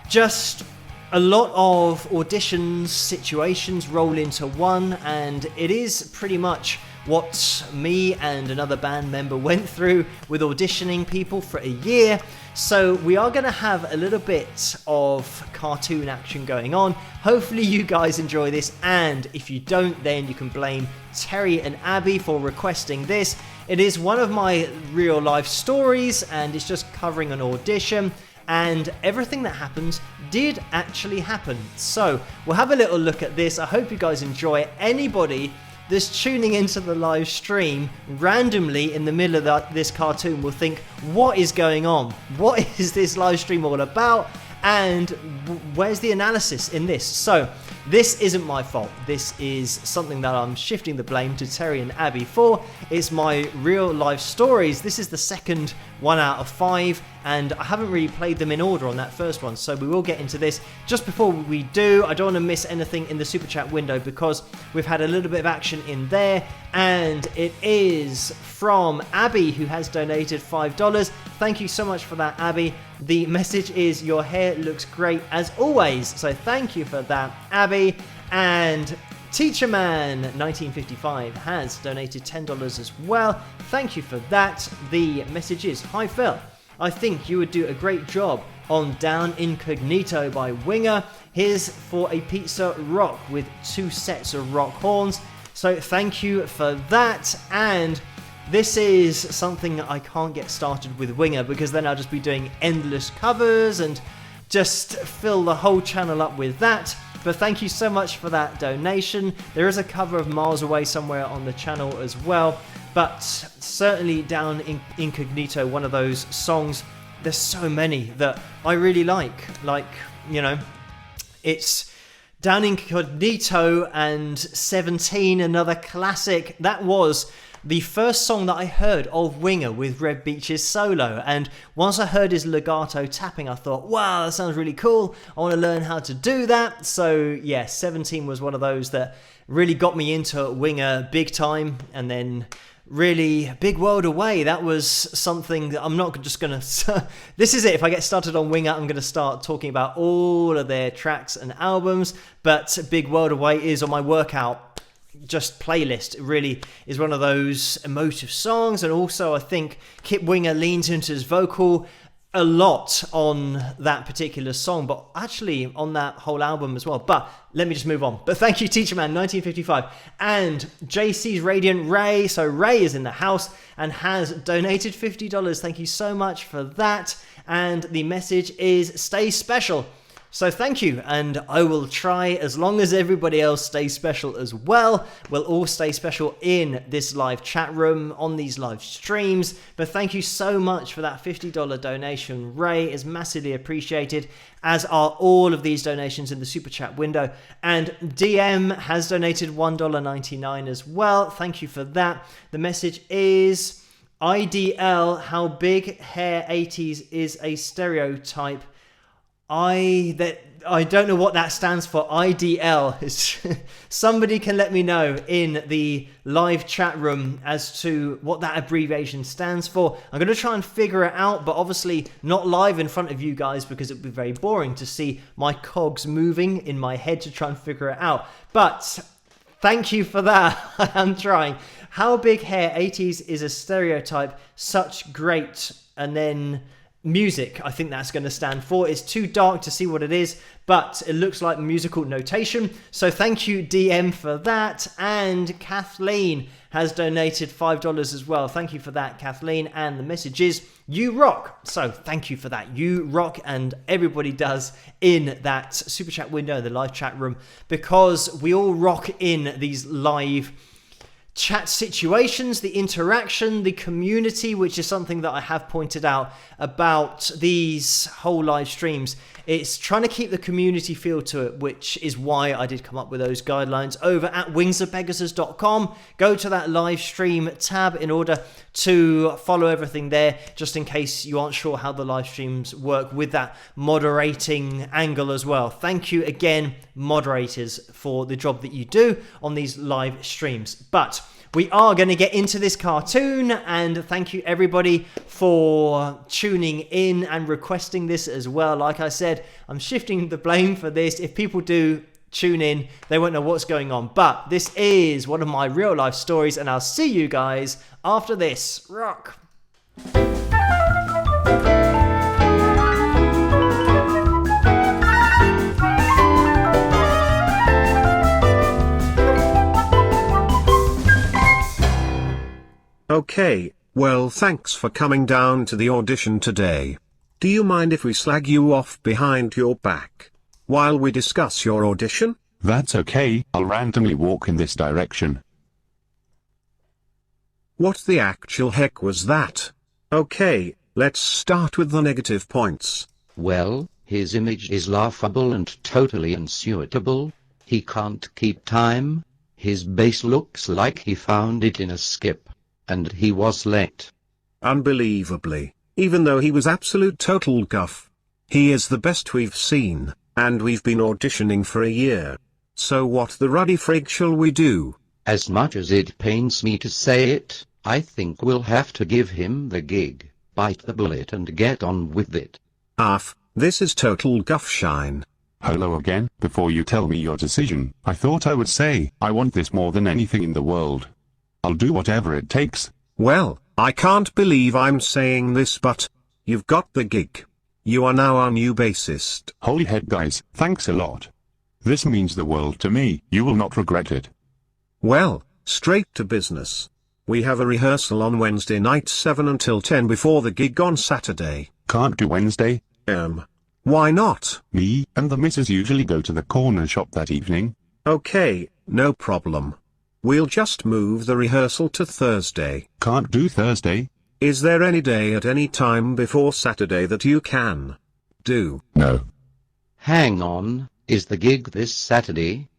just a lot of auditions, situations roll into one, and it is pretty much what me and another band member went through with auditioning people for a year. So we are going to have a little bit of cartoon action going on. Hopefully you guys enjoy this, and if you don't, then you can blame Terry and Abby for requesting this. It is one of my real life stories, and it's just covering an audition, and everything that happens did actually happen. So we'll have a little look at this. I hope you guys enjoy it. Anybody that's tuning into the live stream randomly in the middle of this cartoon will think, what is going on? What is this live stream all about? And where's the analysis in this? So this isn't my fault. This is something that I'm shifting the blame to Terry and Abby for. It's my real life stories. This is the second 1 out of 5, and I haven't really played them in order on that first one, so we will get into this. Just before we do, I don't want to miss anything in the super chat window because we've had a little bit of action in there, and it is from Abby, who has donated $5. Thank you so much for that, Abby. The message is, your hair looks great as always, so thank you for that, Abby. And Teacher Man 1955 has donated $10 as well. Thank you for that. The message is, hi Phil, I think you would do a great job on Down Incognito by Winger. Here's for a pizza rock with 2 sets of rock horns. So thank you for that. And this is something I can't get started with Winger, because then I'll just be doing endless covers and just fill the whole channel up with that. But thank you so much for that donation. There is a cover of Miles Away somewhere on the channel as well, but certainly Down Incognito, one of those songs. There's so many that I really like, you know, it's Down Incognito and 17, another classic. That was the first song that I heard of Winger with Red Beach's solo, and once I heard his legato tapping, I thought, wow, that sounds really cool. I want to learn how to do that. So yeah, 17 was one of those that really got me into Winger big time. And then really Big World Away, that was something that I'm not just gonna this is it, if I get started on Winger, I'm gonna start talking about all of their tracks and albums. But Big World Away is on my workout just playlist. It really is one of those emotive songs, and also I think Kip Winger leans into his vocal a lot on that particular song, but actually on that whole album as well. But let me just move on. But thank you, Teacher Man 1955 and JC's Radiant Ray. So Ray is in the house and has donated $50. Thank you so much for that. And the message is stay special. So thank you, and I will try, as long as everybody else stays special as well. We'll all stay special in this live chat room, on these live streams. But thank you so much for that $50 donation. Ray is massively appreciated, as are all of these donations in the super chat window. And DM has donated $1.99 as well. Thank you for that. The message is IDL, how big hair 80s is a stereotype. I don't know what that stands for. IDL. Somebody can let me know in the live chat room as to what that abbreviation stands for. I'm going to try and figure it out, but obviously not live in front of you guys, because it would be very boring to see my cogs moving in my head to try and figure it out. But thank you for that. I'm trying. How big hair 80s is a stereotype. Such great. And then music, I think that's going to stand for. It's too dark to see what it is, but it looks like musical notation. So thank you, DM, for that. And Kathleen has donated $5 as well. Thank you for that, Kathleen. And the message is, you rock. So thank you for that. You rock, and everybody does in that super chat window, the live chat room, because we all rock in these live chat situations, the interaction, the community, which is something that I have pointed out about these whole live streams. It's trying to keep the community feel to it, which is why I did come up with those guidelines over at wingsofpegasus.com. Go to that live stream tab in order to follow everything there, just in case you aren't sure how the live streams work with that moderating angle as well. Thank you again, moderators, for the job that you do on these live streams. But we are going to get into this cartoon, and thank you everybody for tuning in and requesting this as well. Like I said, I'm shifting the blame for this. If people do tune in, they won't know what's going on. But this is one of my real life stories, and I'll see you guys after this. Rock! Okay, well, thanks for coming down to the audition today. Do you mind if we slag you off behind your back while we discuss your audition? That's okay, I'll randomly walk in this direction. What the actual heck was that? Okay, let's start with the negative points. Well, his image is laughable and totally unsuitable. He can't keep time. His bass looks like he found it in a skip. And he was late. Unbelievably, even though he was absolute total guff. He is the best we've seen, and we've been auditioning for a year. So what the ruddy frig shall we do? As much as it pains me to say it, I think we'll have to give him the gig. Bite the bullet and get on with it. This is total guff shine. Hello again. Before you tell me your decision, I thought I would say, I want this more than anything in the world. I'll do whatever it takes. Well, I can't believe I'm saying this, but you've got the gig. You are now our new bassist. Holy heck guys, thanks a lot. This means the world to me, you will not regret it. Well, straight to business. We have a rehearsal on Wednesday night 7 until 10 before the gig on Saturday. Can't do Wednesday. Why not? Me and the missus usually go to the corner shop that evening. Okay, no problem. We'll just move the rehearsal to Thursday. Can't do Thursday. Is there any day at any time before Saturday that you can do? No. Hang on, is the gig this Saturday?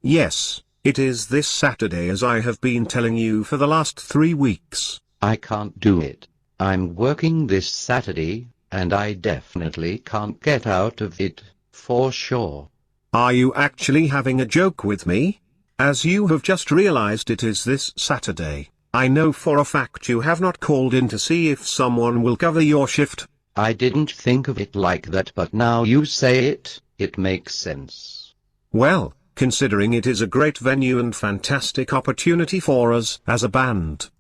Yes, it is this Saturday, as I have been telling you for the last 3 weeks. I can't do it. I'm working this Saturday, and I definitely can't get out of it, for sure. Are you actually having a joke with me? As you have just realized it is this Saturday, I know for a fact you have not called in to see if someone will cover your shift. I didn't think of it like that, but now you say it, it makes sense. Well, considering it is a great venue and fantastic opportunity for us as a band.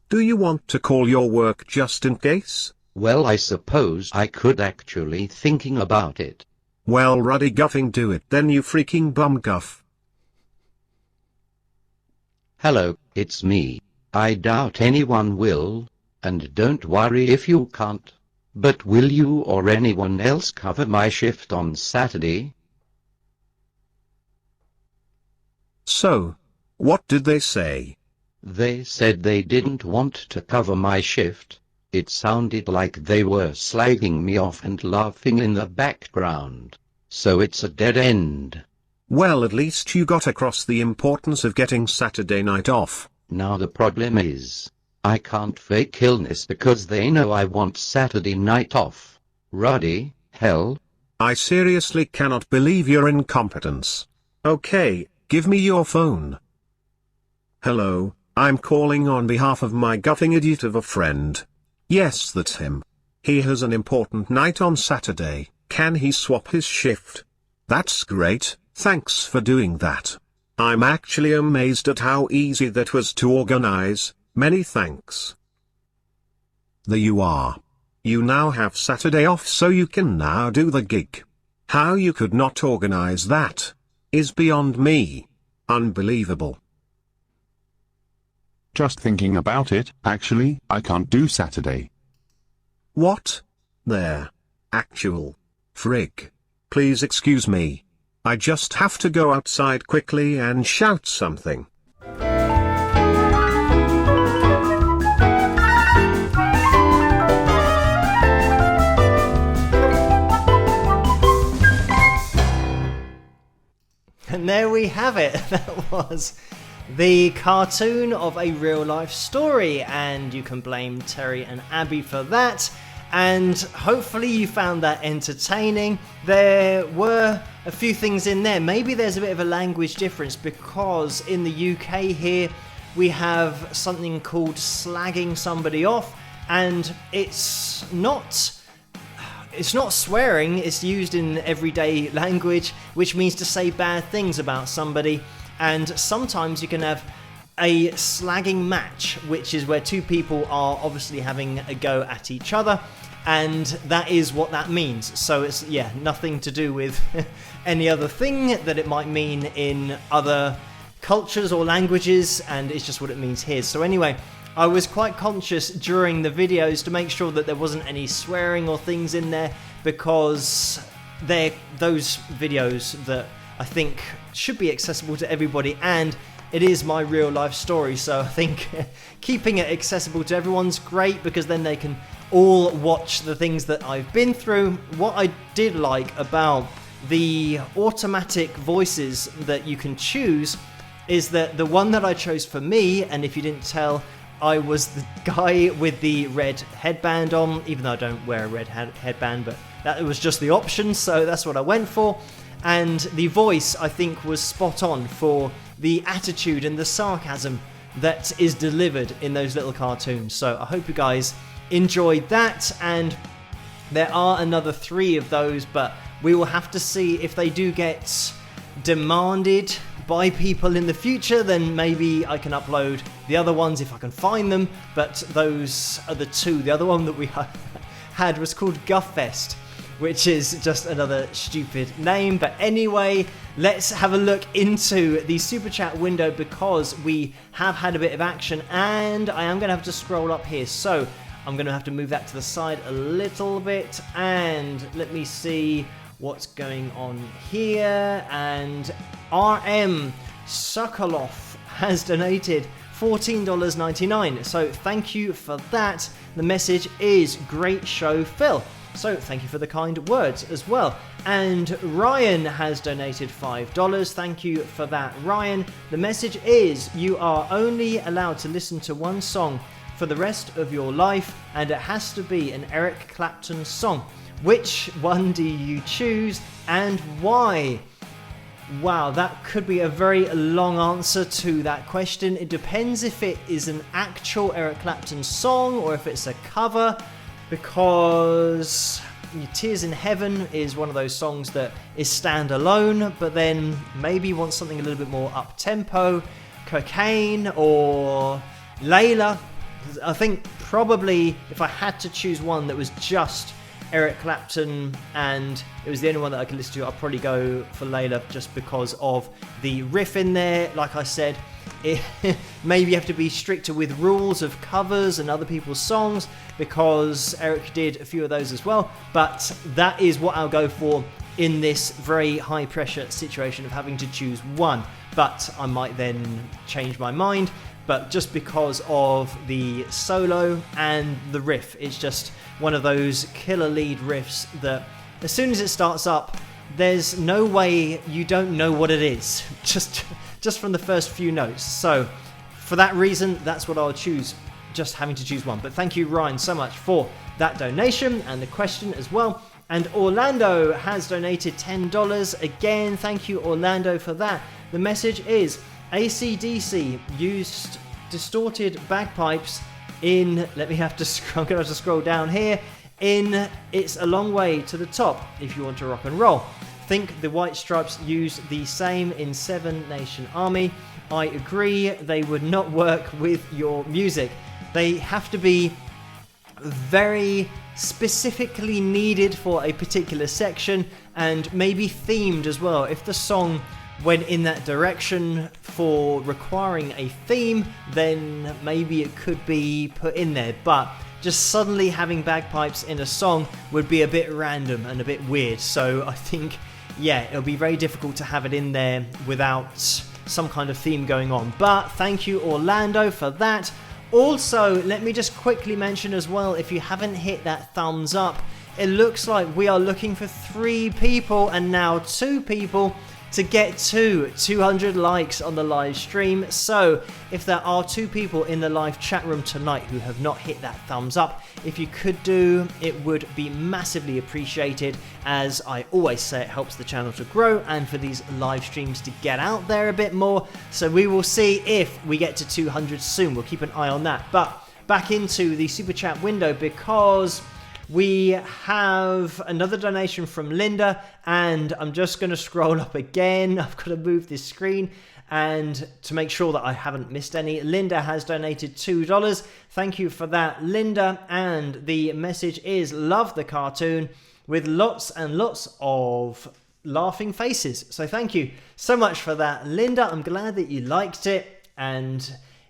Do you want to call your work just in case? Well, I suppose I could actually thinking about it. Well, Ruddy Guffing, do it then, you freaking bum guff. Hello, it's me. I doubt anyone will, and don't worry if you can't. But will you or anyone else cover my shift on Saturday? So, what did they say? They said they didn't want to cover my shift. It sounded like they were slagging me off and laughing in the background. So it's a dead end. Well, at least you got across the importance of getting Saturday night off. Now the problem is, I can't fake illness because they know I want Saturday night off. Ruddy, hell. I seriously cannot believe your incompetence. Okay, give me your phone. Hello, I'm calling on behalf of my guffing idiot of a friend. Yes, that's him. He has an important night on Saturday. Can he swap his shift? That's great, thanks for doing that. I'm actually amazed at how easy that was to organize. Many thanks. There you are. You now have Saturday off, so you can now do the gig. How you could not organize that is beyond me. Unbelievable. Just thinking about it, actually, I can't do Saturday. What? There. Actual. Frig. Please excuse me. I just have to go outside quickly and shout something. And there we have it. That was the cartoon of a real life story, and you can blame Terry and Abby for that. And hopefully you found that entertaining. There were a few things in there. Maybe there's a bit of a language difference, because in the UK here we have something called slagging somebody off, and it's not swearing. It's used in everyday language, which means to say bad things about somebody. And sometimes you can have a slagging match, which is where two people are obviously having a go at each other, and that is what that means. So it's, yeah, nothing to do with any other thing that it might mean in other cultures or languages, and it's just what it means here. So anyway, I was quite conscious during the videos to make sure that there wasn't any swearing or things in there, because they're those videos that I think should be accessible to everybody, and it is my real life story, so I think keeping it accessible to everyone's great, because then they can all watch the things that I've been through. What I did like about the automatic voices that you can choose is that the one that I chose for me, and if you didn't tell, I was the guy with the red headband on, even though I don't wear a red headband, but that was just the option, so that's what I went for. And the voice, I think, was spot on for the attitude and the sarcasm that is delivered in those little cartoons. So I hope you guys enjoyed that, and there are another 3 of those, but we will have to see if they do get demanded by people in the future. Then maybe I can upload the other ones if I can find them, but those are the 2. The other one that we had was called Guffest, which is just another stupid name. But anyway, let's have a look into the super chat window because we have had a bit of action, and I am going to have to scroll up here. So I'm going to have to move that to the side a little bit, and let me see what's going on here. And RM Sokolov has donated $14.99. So thank you for that. The message is great show, Phil. So thank you for the kind words as well. And Ryan has donated $5. Thank you for that, Ryan. The message is you are only allowed to listen to one song for the rest of your life, and it has to be an Eric Clapton song. Which one do you choose and why? Wow, that could be a very long answer to that question. It depends if it is an actual Eric Clapton song or if it's a cover, because Tears in Heaven is one of those songs that is standalone, but then maybe want something a little bit more up-tempo. Cocaine or Layla. I think probably if I had to choose one that was just Eric Clapton and it was the only one that I could listen to, I'd probably go for Layla just because of the riff in there. Like I said, maybe you have to be stricter with rules of covers and other people's songs, because Eric did a few of those as well, but that is what I'll go for in this very high pressure situation of having to choose one. But I might then change my mind, but just because of the solo and the riff, it's just one of those killer lead riffs that as soon as it starts up, there's no way you don't know what it is, just from the first few notes. So for that reason, that's what I'll choose, just having to choose one. But thank you, Ryan, so much for that donation and the question as well. And Orlando has donated $10. Again, thank you, Orlando, for that. The message is AC/DC used distorted bagpipes in, I'm going to have to scroll down here, in It's a Long Way to the Top if you want to rock and roll. Think the White Stripes use the same in Seven Nation Army. I agree, they would not work with your music. They have to be very specifically needed for a particular section, and maybe themed as well. If the song went in that direction for requiring a theme, then maybe it could be put in there. But just suddenly having bagpipes in a song would be a bit random and a bit weird. So I think, yeah, it'll be very difficult to have it in there without some kind of theme going on. But thank you, Orlando, for that. Also, let me just quickly mention as well, if you haven't hit that thumbs up, it looks like we are looking for 3 people and now 2 people to get to 200 likes on the live stream. So if there are 2 people in the live chat room tonight who have not hit that thumbs up, if you could do, it would be massively appreciated. As I always say, it helps the channel to grow and for these live streams to get out there a bit more. So we will see if we get to 200 soon. We'll keep an eye on that. But back into the super chat window, because we have another donation from Linda, and I'm just going to scroll up again. I've got to move this screen and to make sure that I haven't missed any. Linda has donated $2. Thank you for that, Linda. And the message is love the cartoon with lots and lots of laughing faces. So thank you so much for that, Linda. I'm glad that you liked it, and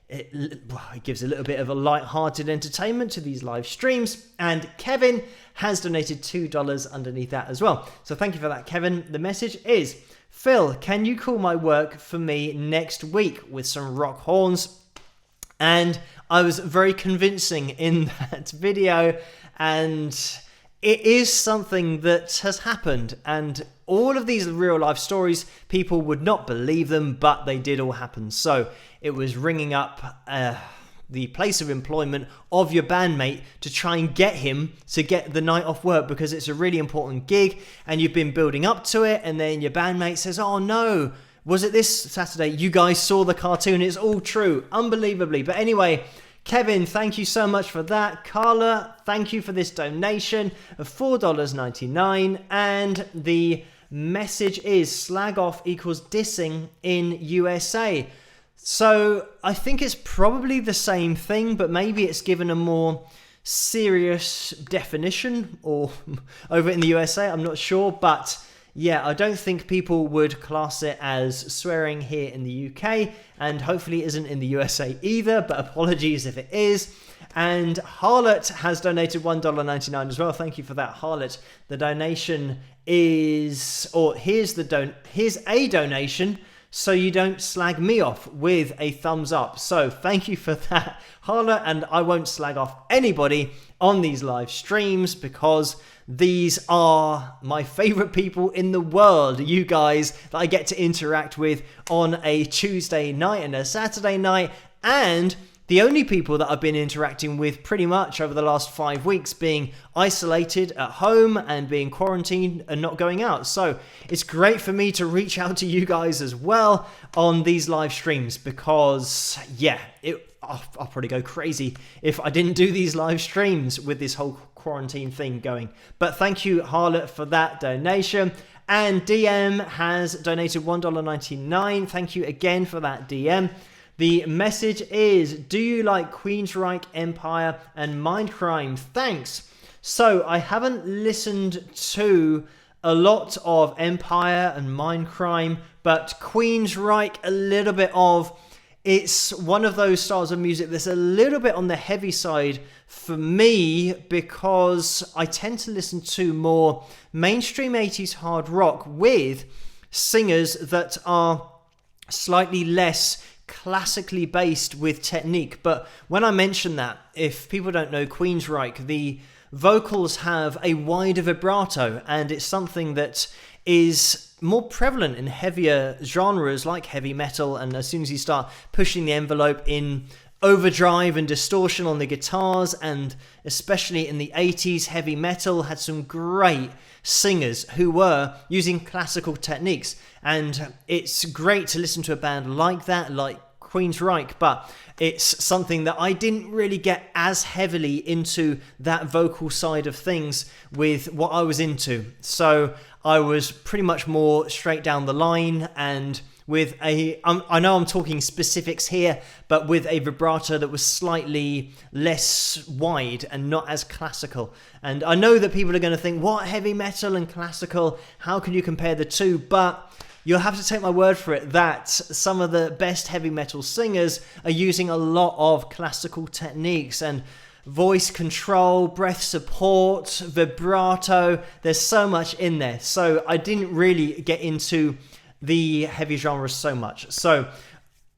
it gives a little bit of a light-hearted entertainment to these live streams. And Kevin has donated $2 underneath that as well. So thank you for that, Kevin. The message is, Phil, can you call my work for me next week with some rock horns? And I was very convincing in that video, and it is something that has happened. And all of these real life stories, people would not believe them, but they did all happen. So it was ringing up the place of employment of your bandmate to try and get him to get the night off work, because it's a really important gig and you've been building up to it, and then your bandmate says, oh no, was it this Saturday? You guys saw the cartoon, it's all true, unbelievably. But anyway, Kevin, thank you so much for that. Carla, thank you for this donation of $4.99. And the message is slag off equals dissing in USA. So I think it's probably the same thing, but maybe it's given a more serious definition, or over in the USA, I'm not sure. But yeah, I don't think people would class it as swearing here in the UK, and hopefully it isn't in the USA either, but apologies if it is. And Harlot has donated $1.99 as well. Thank you for that, Harlot. The donation is, or here's a donation so you don't slag me off, with a thumbs up. So thank you for that, Harlot, and I won't slag off anybody on these live streams because these are my favorite people in the world, you guys that I get to interact with on a Tuesday night and a Saturday night, and the only people that I've been interacting with pretty much over the last 5 weeks being isolated at home and being quarantined and not going out. So it's great for me to reach out to you guys as well on these live streams because, yeah, I'll probably go crazy if I didn't do these live streams with this whole quarantine thing going. But thank you, Harlot, for that donation. And DM has donated $1.99. Thank you again for that, DM. The message is, do you like Queensryche, Empire, and Mindcrime? Thanks. So I haven't listened to a lot of Empire and Mindcrime, but Queensryche, a little bit of. It's one of those styles of music that's a little bit on the heavy side for me because I tend to listen to more mainstream 80s hard rock with singers that are slightly less classically based with technique. But when I mention that, if people don't know Queensryche, the vocals have a wider vibrato, and it's something that is more prevalent in heavier genres like heavy metal. And as soon as you start pushing the envelope in overdrive and distortion on the guitars, and especially in the 80s, heavy metal had some great singers who were using classical techniques, and it's great to listen to a band like that, like Queensryche, but it's something that I didn't really get as heavily into that vocal side of things with what I was into. So I was pretty much more straight down the line, and with I know I'm talking specifics here, but with a vibrato that was slightly less wide and not as classical. And I know that people are going to think, what, heavy metal and classical? How can you compare the two? But you'll have to take my word for it that some of the best heavy metal singers are using a lot of classical techniques and voice control, breath support, vibrato. There's so much in there. So I didn't really get into the heavy genres so much. So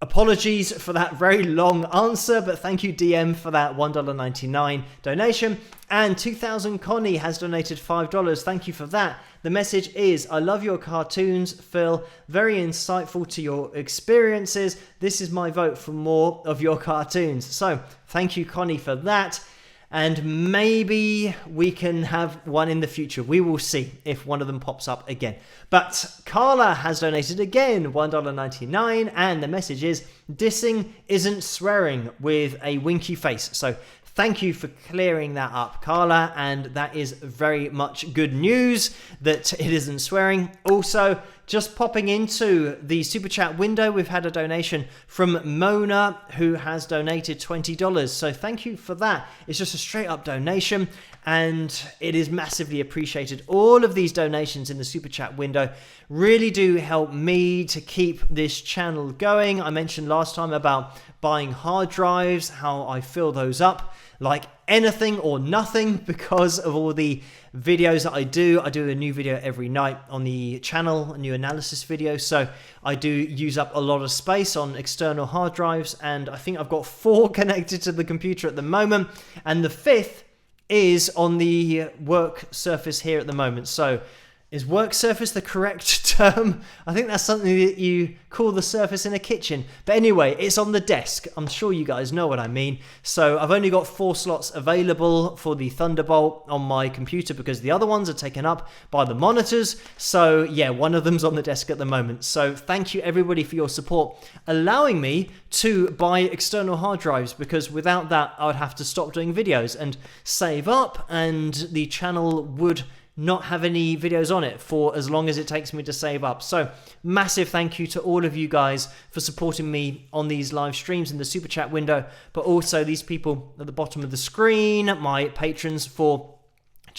apologies for that very long answer, but thank you, DM, for that $1.99 donation. And 2000 Connie has donated $5. Thank you for that. The message is, I love your cartoons, Phil. Very insightful to your experiences. This is my vote for more of your cartoons. So thank you, Connie, for that. And maybe we can have one in the future. We will see if one of them pops up again. But Carla has donated again, $1.99. And the message is, dissing isn't swearing, with a winky face. So thank you for clearing that up, Carla, and that is very much good news that it isn't swearing. Also, just popping into the super chat window, we've had a donation from Mona, who has donated $20. So thank you for that. It's just a straight up donation, and it is massively appreciated. All of these donations in the super chat window really do help me to keep this channel going. I mentioned last time about buying hard drives, how I fill those up like anything or nothing because of all the videos that I do. I do a new video every night on the channel, a new analysis video. So I do use up a lot of space on external hard drives, and I think I've got 4 connected to the computer at the moment, and the 5th is on the work surface here at the moment. So is work surface the correct term? I think that's something that you call the surface in a kitchen. But anyway, it's on the desk. I'm sure you guys know what I mean. So I've only got 4 slots available for the Thunderbolt on my computer because the other ones are taken up by the monitors. So yeah, one of them's on the desk at the moment. So thank you everybody for your support, allowing me to buy external hard drives, because without that I would have to stop doing videos and save up, and the channel would not have any videos on it for as long as it takes me to save up. So massive thank you to all of you guys for supporting me on these live streams in the super chat window, but also these people at the bottom of the screen, my patrons, for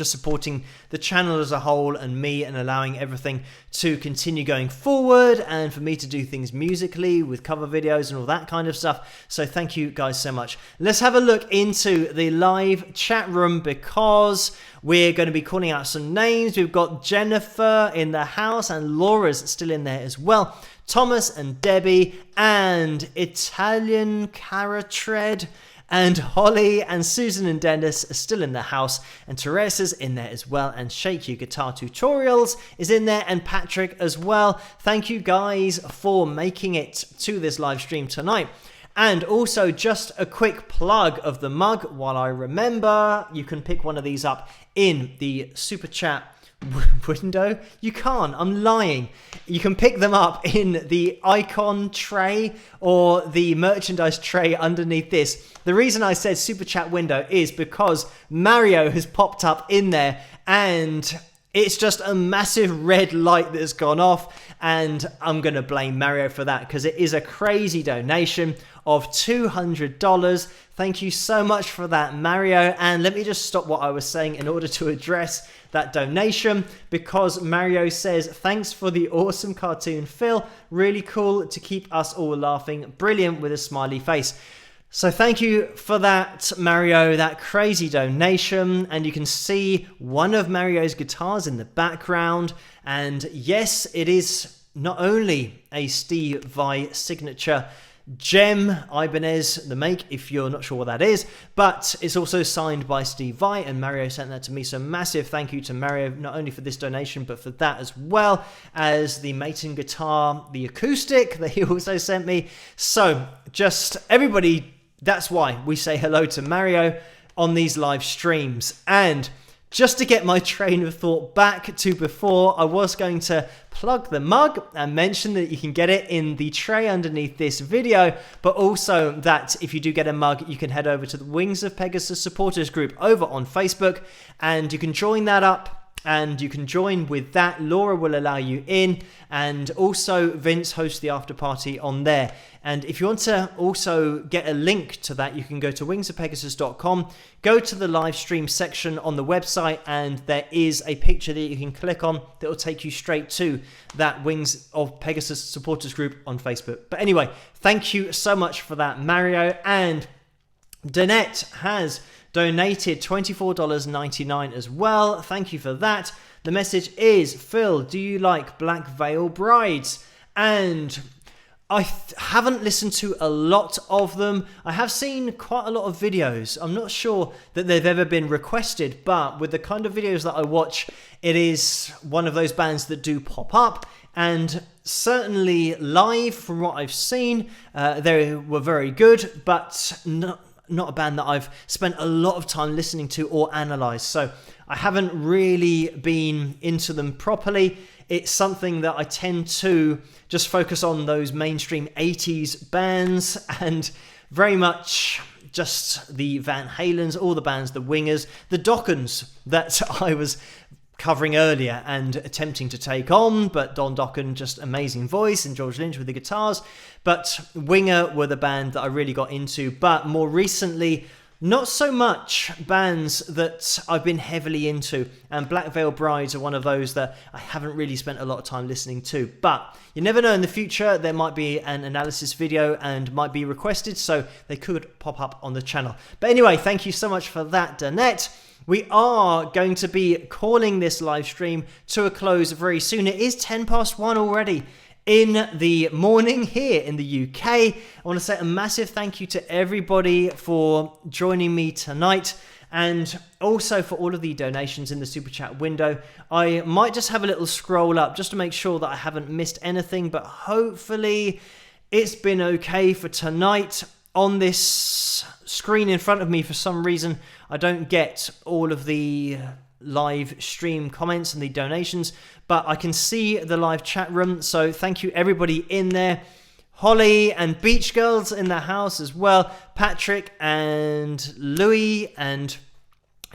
just supporting the channel as a whole and me, and allowing everything to continue going forward, and for me to do things musically with cover videos and all that kind of stuff. So thank you guys so much. Let's have a look into the live chat room, because we're going to be calling out some names. We've got Jennifer in the house, and Laura's still in there as well. Thomas and Debbie and Italian Caratred and Holly and Susan and Dennis are still in the house, and Teresa's in there as well, and Shake Your Guitar Tutorials is in there, and Patrick as well. Thank you guys for making it to this live stream tonight. And also, just a quick plug of the mug while I remember. You can pick one of these up in the super chat window. You can't, I'm lying. You can pick them up in the icon tray or the merchandise tray underneath this. The reason I said super chat window is because Mario has popped up in there, and it's just a massive red light that's gone off, and I'm going to blame Mario for that, because it is a crazy donation of $200. Thank you so much for that, Mario. And let me just stop what I was saying in order to address that donation, because Mario says, thanks for the awesome cartoon, Phil. Really cool to keep us all laughing. Brilliant, with a smiley face. So thank you for that, Mario, that crazy donation. And you can see one of Mario's guitars in the background. And yes, it is not only a Steve Vai signature gem, Ibanez the make, if you're not sure what that is, but it's also signed by Steve Vai, and Mario sent that to me. So massive thank you to Mario, not only for this donation, but for that, as well as the Maton guitar, the acoustic that he also sent me. So just everybody, that's why we say hello to Mario on these live streams. And just to get my train of thought back to before, I was going to plug the mug and mention that you can get it in the tray underneath this video, but also that if you do get a mug, you can head over to the Wings of Pegasus supporters group over on Facebook, and you can join that up. And you can join with that. Laura will allow you in, and also Vince hosts the after party on there. And if you want to also get a link to that, you can go to wingsofpegasus.com, go to the live stream section on the website, and there is a picture that you can click on that will take you straight to that Wings of Pegasus supporters group on Facebook. But anyway, thank you so much for that, Mario. And Danette has donated $24.99 as well. Thank you for that. The message is, Phil, do you like Black Veil Brides? And I haven't listened to a lot of them. I have seen quite a lot of videos. I'm not sure that they've ever been requested, but with the kind of videos that I watch, it is one of those bands that do pop up. And certainly live, from what I've seen, they were very good, but not a band that I've spent a lot of time listening to or analysed. So I haven't really been into them properly. It's something that I tend to just focus on, those mainstream 80s bands, and very much just the Van Halens, all the bands, the Wingers, the Dockens that I was covering earlier and attempting to take on, but Don Dokken, just amazing voice, and George Lynch with the guitars. But Winger were the band that I really got into, but more recently, not so much bands that I've been heavily into, and Black Veil Brides are one of those that I haven't really spent a lot of time listening to. But you never know, in the future there might be an analysis video and might be requested, so they could pop up on the channel. But anyway, thank you so much for that, Danette. We are going to be calling this live stream to a close very soon. It is 1:10 already in the morning here in the UK. I want to say a massive thank you to everybody for joining me tonight, and also for all of the donations in the super chat window. I might just have a little scroll up just to make sure that I haven't missed anything, but hopefully it's been okay for tonight. On this screen in front of me, for some reason, I don't get all of the live stream comments and the donations, but I can see the live chat room, so thank you everybody in there. Holly and Beach Girls in the house as well, Patrick and Louis and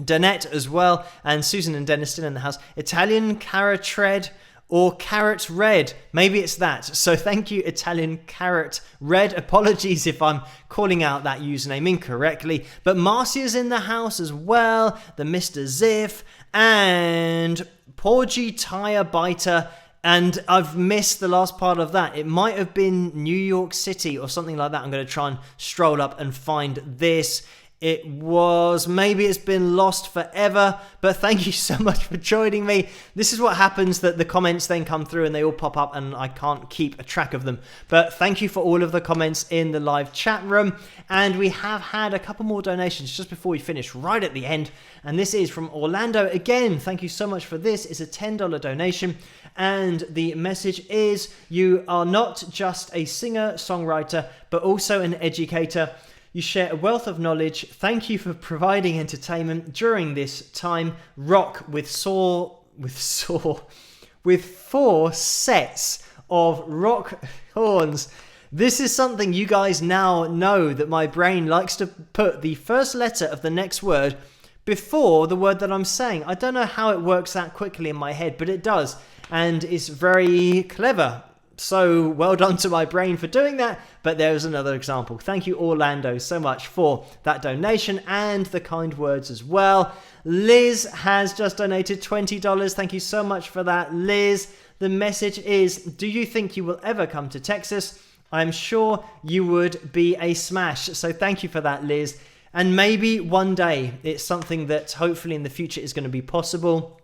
Danette as well, and Susan and Dennis still in the house. Italian Carrot Red or Carrot Red, maybe it's that. So thank you, Italian Carrot Red. Apologies if I'm calling out that username incorrectly. But Marcia's in the house as well, the Mr. Ziff, and Porgy Tire Biter. And I've missed the last part of that. It might have been New York City or something like that. I'm going to try and stroll up and find this. It was, maybe it's been lost forever, but thank you so much for joining me. This is what happens, that the comments then come through and they all pop up and I can't keep a track of them. But thank you for all of the comments in the live chat room. And we have had a couple more donations just before we finish, right at the end. And this is from Orlando. Again, thank you so much for this. It's a $10 donation. And the message is, you are not just a singer-songwriter, but also an educator. You share a wealth of knowledge. Thank you for providing entertainment during this time. Rock with four sets of rock horns. This is something you guys now know, that my brain likes to put the first letter of the next word before the word that I'm saying. I don't know how it works that quickly in my head, but it does. And it's very clever. So well done to my brain for doing that. But there's another example. Thank you, Orlando, so much for that donation and the kind words as well. Liz has just donated $20. Thank you so much for that, Liz. The message is, do you think you will ever come to Texas? I'm sure you would be a smash. So thank you for that, Liz. And maybe one day it's something that hopefully in the future is going to be possible.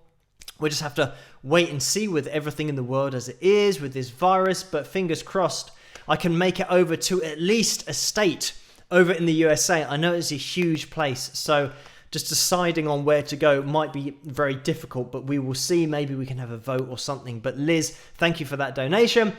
We'll just have to wait and see with everything in the world as it is with this virus. But fingers crossed, I can make it over to at least a state over in the USA. I know it's a huge place, so just deciding on where to go might be very difficult, but we will see. Maybe we can have a vote or something. But Liz, thank you for that donation.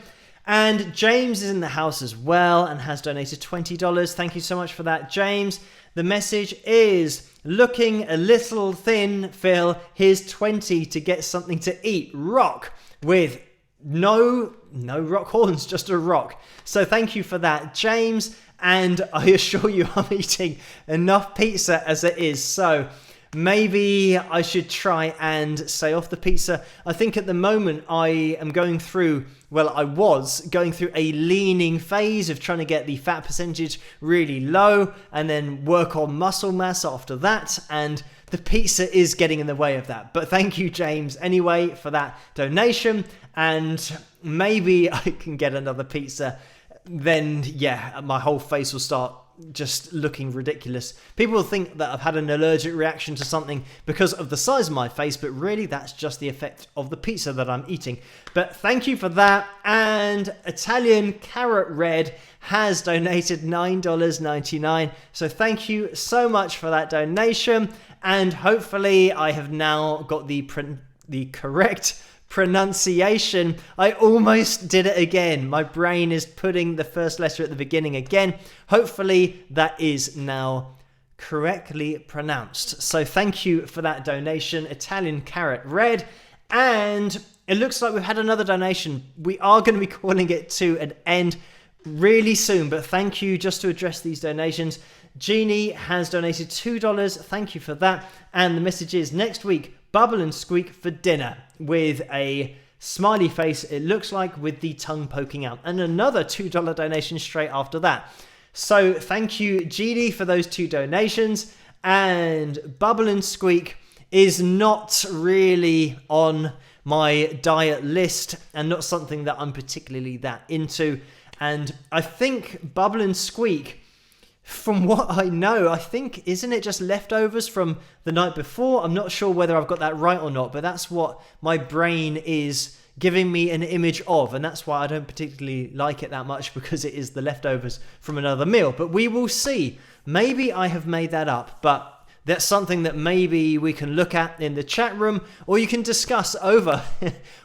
And James is in the house as well and has donated $20. Thank you so much for that, James. The message is, looking a little thin, Phil. Here's 20 to get something to eat. Rock with no rock horns, just a rock. So thank you for that, James. And I assure you I'm eating enough pizza as it is. So maybe I should try and stay off the pizza. I think at the moment I am going through, I was going through a leaning phase of trying to get the fat percentage really low and then work on muscle mass after that. And the pizza is getting in the way of that. But thank you, James, anyway, for that donation. And maybe I can get another pizza. Then, yeah, my whole face will start just looking ridiculous. People will think that I've had an allergic reaction to something because of the size of my face, but really that's just the effect of the pizza that I'm eating. But thank you for that. And Italian Carrot Red has donated $9.99. So thank you so much for that donation. And hopefully I have now got the correct pronunciation. I almost did it again. My brain is putting the first letter at the beginning again. Hopefully that is now correctly pronounced. So thank you for that donation, Italian Carrot Red. And it looks like we've had another donation. We are going to be calling it to an end really soon, but thank you. Just to address these donations, Jeannie has donated $2. Thank you for that. And the message is, next week, Bubble and Squeak for dinner, with a smiley face, it looks like, with the tongue poking out. And another $2 donation straight after that. So thank you, Jeannie, for those two donations. And Bubble and Squeak is not really on my diet list and not something that I'm particularly that into. And I think Bubble and Squeak, from what I know, I think, isn't it just leftovers from the night before? I'm not sure whether I've got that right or not, but that's what my brain is giving me an image of, and that's why I don't particularly like it that much, because it is the leftovers from another meal. But we will see. Maybe I have made that up, but that's something that maybe we can look at in the chat room, or you can discuss over,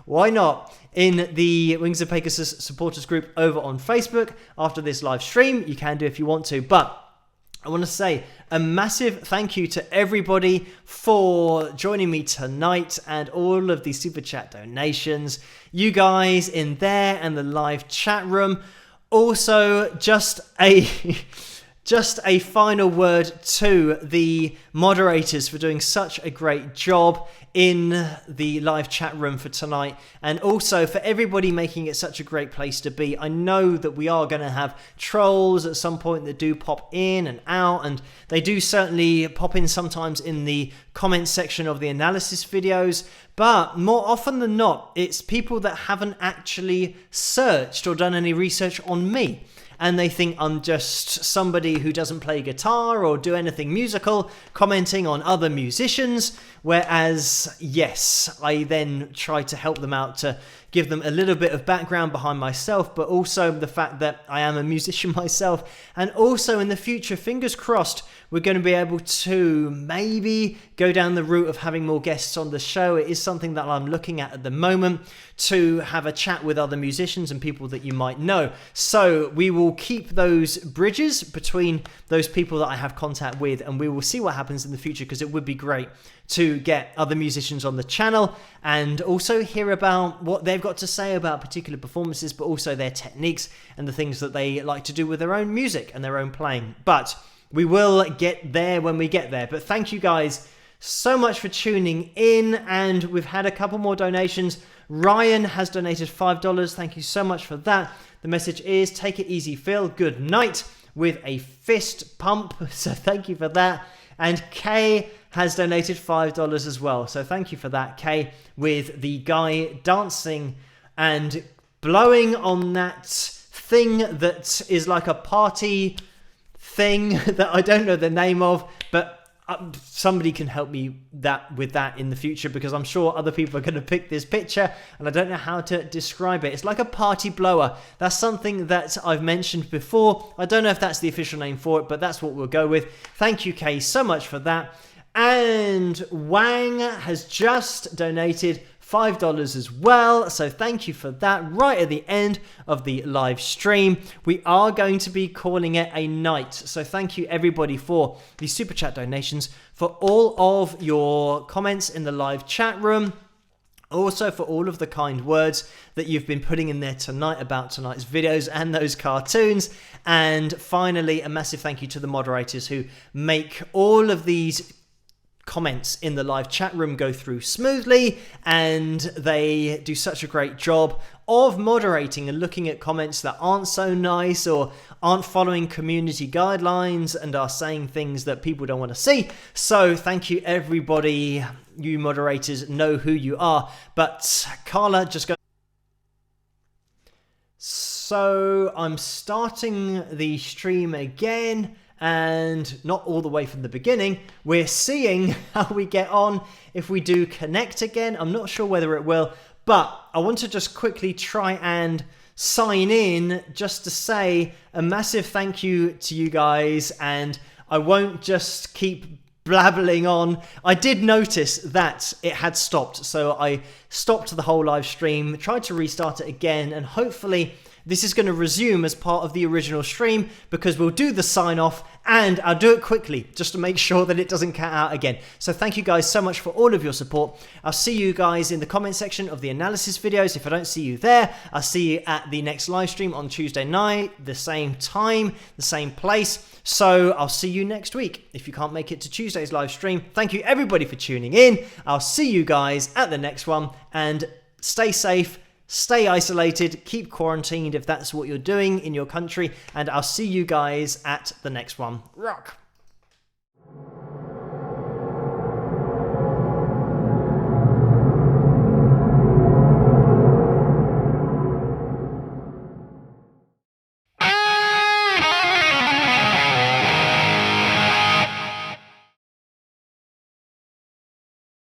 why not, in the Wings of Pegasus supporters group over on Facebook after this live stream. You can do if you want to, but I want to say a massive thank you to everybody for joining me tonight and all of the super chat donations. You guys in there and the live chat room. Also, just a Just a final word to the moderators for doing such a great job in the live chat room for tonight, and also for everybody making it such a great place to be. I know that we are going to have trolls at some point that do pop in and out, and they do certainly pop in sometimes in the comments section of the analysis videos, but more often than not, it's people that haven't actually searched or done any research on me. And they think I'm just somebody who doesn't play guitar or do anything musical, commenting on other musicians. Whereas, yes, I then try to help them out to give them a little bit of background behind myself, but also the fact that I am a musician myself. And also in the future, fingers crossed, we're going to be able to maybe go down the route of having more guests on the show. It is something that I'm looking at the moment, to have a chat with other musicians and people that you might know. So we will keep those bridges between those people that I have contact with, and we will see what happens in the future, because it would be great to get other musicians on the channel and also hear about what they've got to say about particular performances, but also their techniques and the things that they like to do with their own music and their own playing. But we will get there when we get there. But thank you guys so much for tuning in, and we've had a couple more donations. Ryan has donated $5. Thank you so much for that. The message is, take it easy, Phil. Good night, with a fist pump. So thank you for that. And Kay has donated $5 as well. So thank you for that, Kay, with the guy dancing and blowing on that thing that is like a party thing that I don't know the name of, but somebody can help me with that in the future, because I'm sure other people are going to pick this picture and I don't know how to describe it. It's like a party blower. That's something that I've mentioned before. I don't know if that's the official name for it, but that's what we'll go with. Thank you, Kay, so much for that. And Wang has just donated $5 as well, so thank you for that. Right at the end of the live stream, we are going to be calling it a night. So thank you everybody for the super chat donations, for all of your comments in the live chat room, also for all of the kind words that you've been putting in there tonight about tonight's videos and those cartoons. And finally, a massive thank you to the moderators who make all of these comments in the live chat room go through smoothly, and they do such a great job of moderating and looking at comments that aren't so nice or aren't following community guidelines and are saying things that people don't want to see. So thank you everybody. You moderators know who you are. But Carla, just go. So I'm starting the stream again, and not all the way from the beginning. We're seeing how we get on if we do connect again. I'm not sure whether it will, but I want to just quickly try and sign in just to say a massive thank you to you guys, and I won't just keep blabbling on. I did notice that it had stopped, so I stopped the whole live stream, tried to restart it again, and hopefully this is going to resume as part of the original stream, because we'll do the sign off and I'll do it quickly just to make sure that it doesn't cut out again. So thank you guys so much for all of your support. I'll see you guys in the comment section of the analysis videos. If I don't see you there, I'll see you at the next live stream on Tuesday night, the same time, the same place. So I'll see you next week if you can't make it to Tuesday's live stream. Thank you everybody for tuning in. I'll see you guys at the next one, and stay safe. Stay isolated, keep quarantined if that's what you're doing in your country, and I'll see you guys at the next one. Rock!